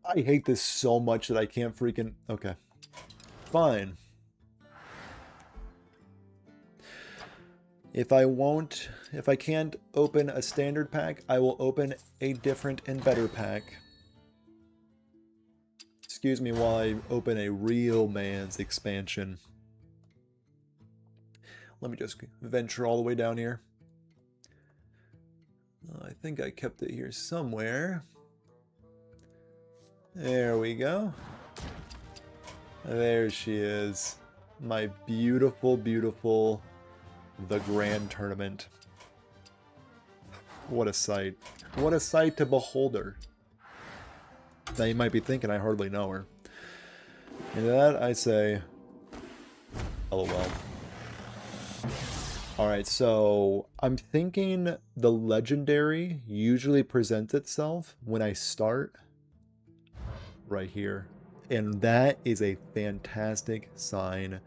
I hate this so much that I can't freaking... Okay. Fine. If I can't open a standard pack, I will open a different and better pack. Excuse me while I open a real man's expansion. Let me just venture all the way down here. I think I kept it here somewhere. There we go. There she is. My beautiful, beautiful The Grand Tournament. What a sight. What a sight to behold her. Now you might be thinking I hardly know her. And to that I say, LOL. Alright, so I'm thinking the legendary usually presents itself when I start right here. And that is a fantastic sign.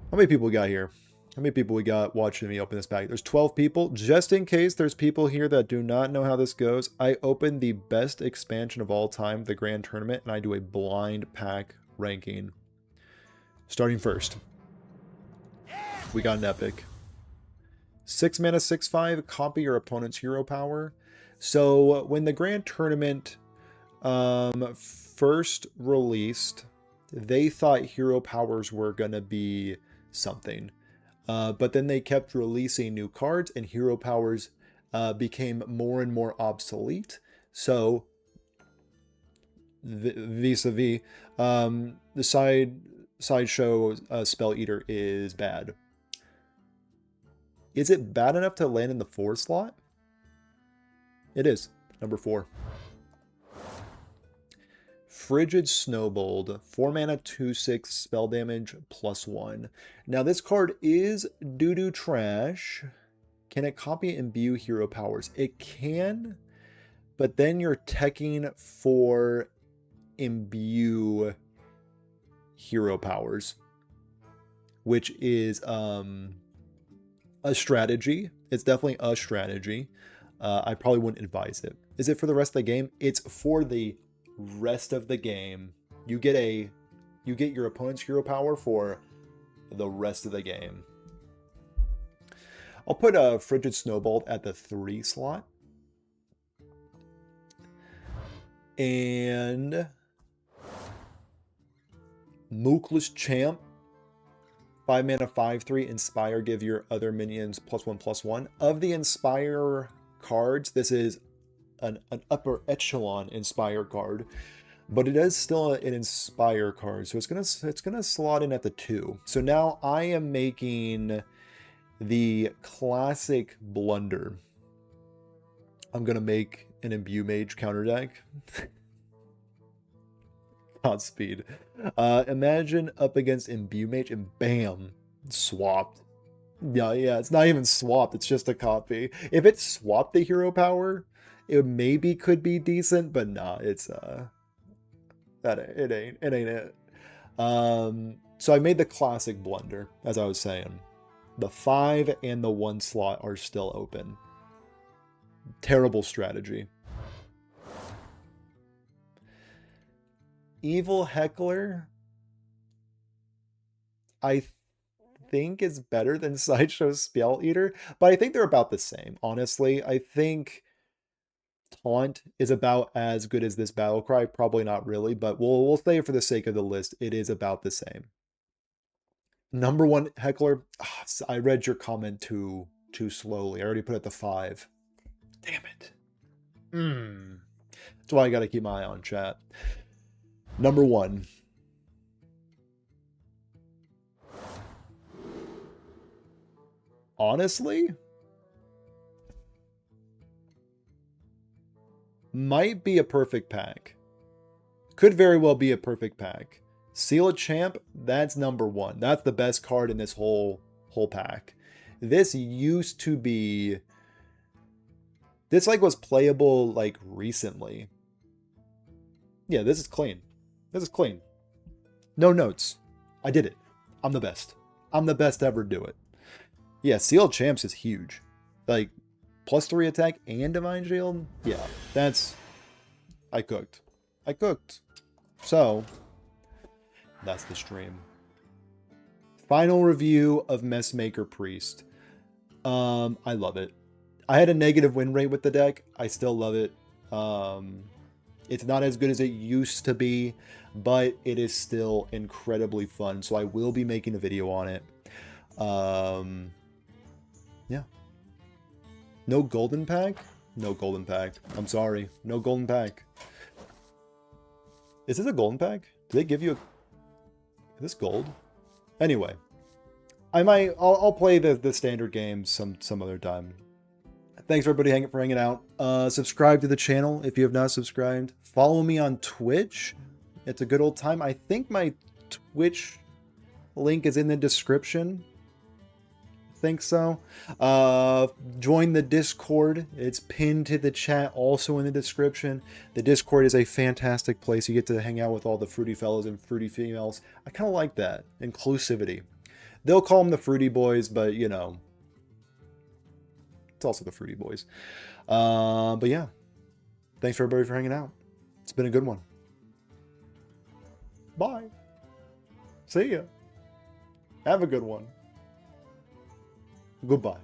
How many people we got here? How many people we got watching me open this pack? There's 12 people. Just in case there's people here that do not know how this goes, I open the best expansion of all time, the Grand Tournament, and I do a blind pack ranking. Starting first. We got an epic. 6 mana, 6/5, copy your opponent's hero power. So when the Grand Tournament first released, they thought hero powers were gonna be something. But then they kept releasing new cards and hero powers became more and more obsolete. So vis-a-vis, the sideshow Spell Eater is bad. Is it bad enough to land in the 4 slot? It is. Number 4. Frigid Snowbold, 4 mana, 2/6 spell damage, +1. Now this card is doo-doo trash. Can it copy and imbue hero powers? It can, but then you're teching for imbue hero powers, which is a strategy. It's definitely a strategy. I probably wouldn't advise it. Is it for the rest of the game? It's for the rest of the game. You get your opponent's hero power for the rest of the game. I'll put a Frigid Snowbolt at the 3 slot. And Mookless Champ, 5 mana, 5/3, Inspire, give your other minions +1/+1. Of the Inspire cards, this is an upper echelon Inspire card, but it is still an Inspire card, so it's gonna slot in at the 2. So now I am making the classic blunder. I'm gonna make an Imbue Mage counter deck. Godspeed. Imagine up against Imbue Mage and bam, swapped. Yeah, it's not even swapped, it's just a copy. If it swapped the hero power, it maybe could be decent, but nah, it's it ain't it. So I made the classic blunder, as I was saying. The 5 and the 1 slot are still open. Terrible strategy. Evil Heckler, I think is better than Sideshow Spell Eater, but I think they're about the same, honestly. I think Taunt is about as good as this Battle Cry. Probably not really, but we'll say for the sake of the list, it is about the same. Number 1 Heckler, I read your comment too slowly. I already put it at the 5. Damn it. That's why I gotta keep my eye on chat. Number 1, honestly, might be a perfect pack. Could very well be a perfect pack. Seal of Champ, that's number one. That's the best card in this whole pack. This used to be... This like was playable like recently. Yeah, this is clean. This is clean. No notes. I did it. I'm the best. I'm the best to ever do it. Yeah, Seal of Champs is huge. Like, +3 attack and Divine Shield? Yeah, that's... I cooked. I cooked. So, that's the stream. Final review of Messmaker Priest. I love it. I had a negative win rate with the deck. I still love it. It's not as good as it used to be, but it is still incredibly fun. So I will be making a video on it. Yeah. No golden pack? No golden pack. I'm sorry. No golden pack. Is this a golden pack? Do they give you a... Is this gold? Anyway. I'll play the standard games some other time. Thanks everybody for hanging out. Subscribe to the channel if you have not subscribed. Follow me on Twitch. It's a good old time. I think my Twitch link is in the description. I think so. Join the Discord. It's pinned to the chat, also in the description. The Discord is a fantastic place. You get to hang out with all the fruity fellows and fruity females. I kind of like that. Inclusivity. They'll call them the fruity boys, but you know... It's also the fruity boys. But yeah. Thanks for everybody for hanging out. It's been a good one. Bye. See ya. Have a good one. Goodbye.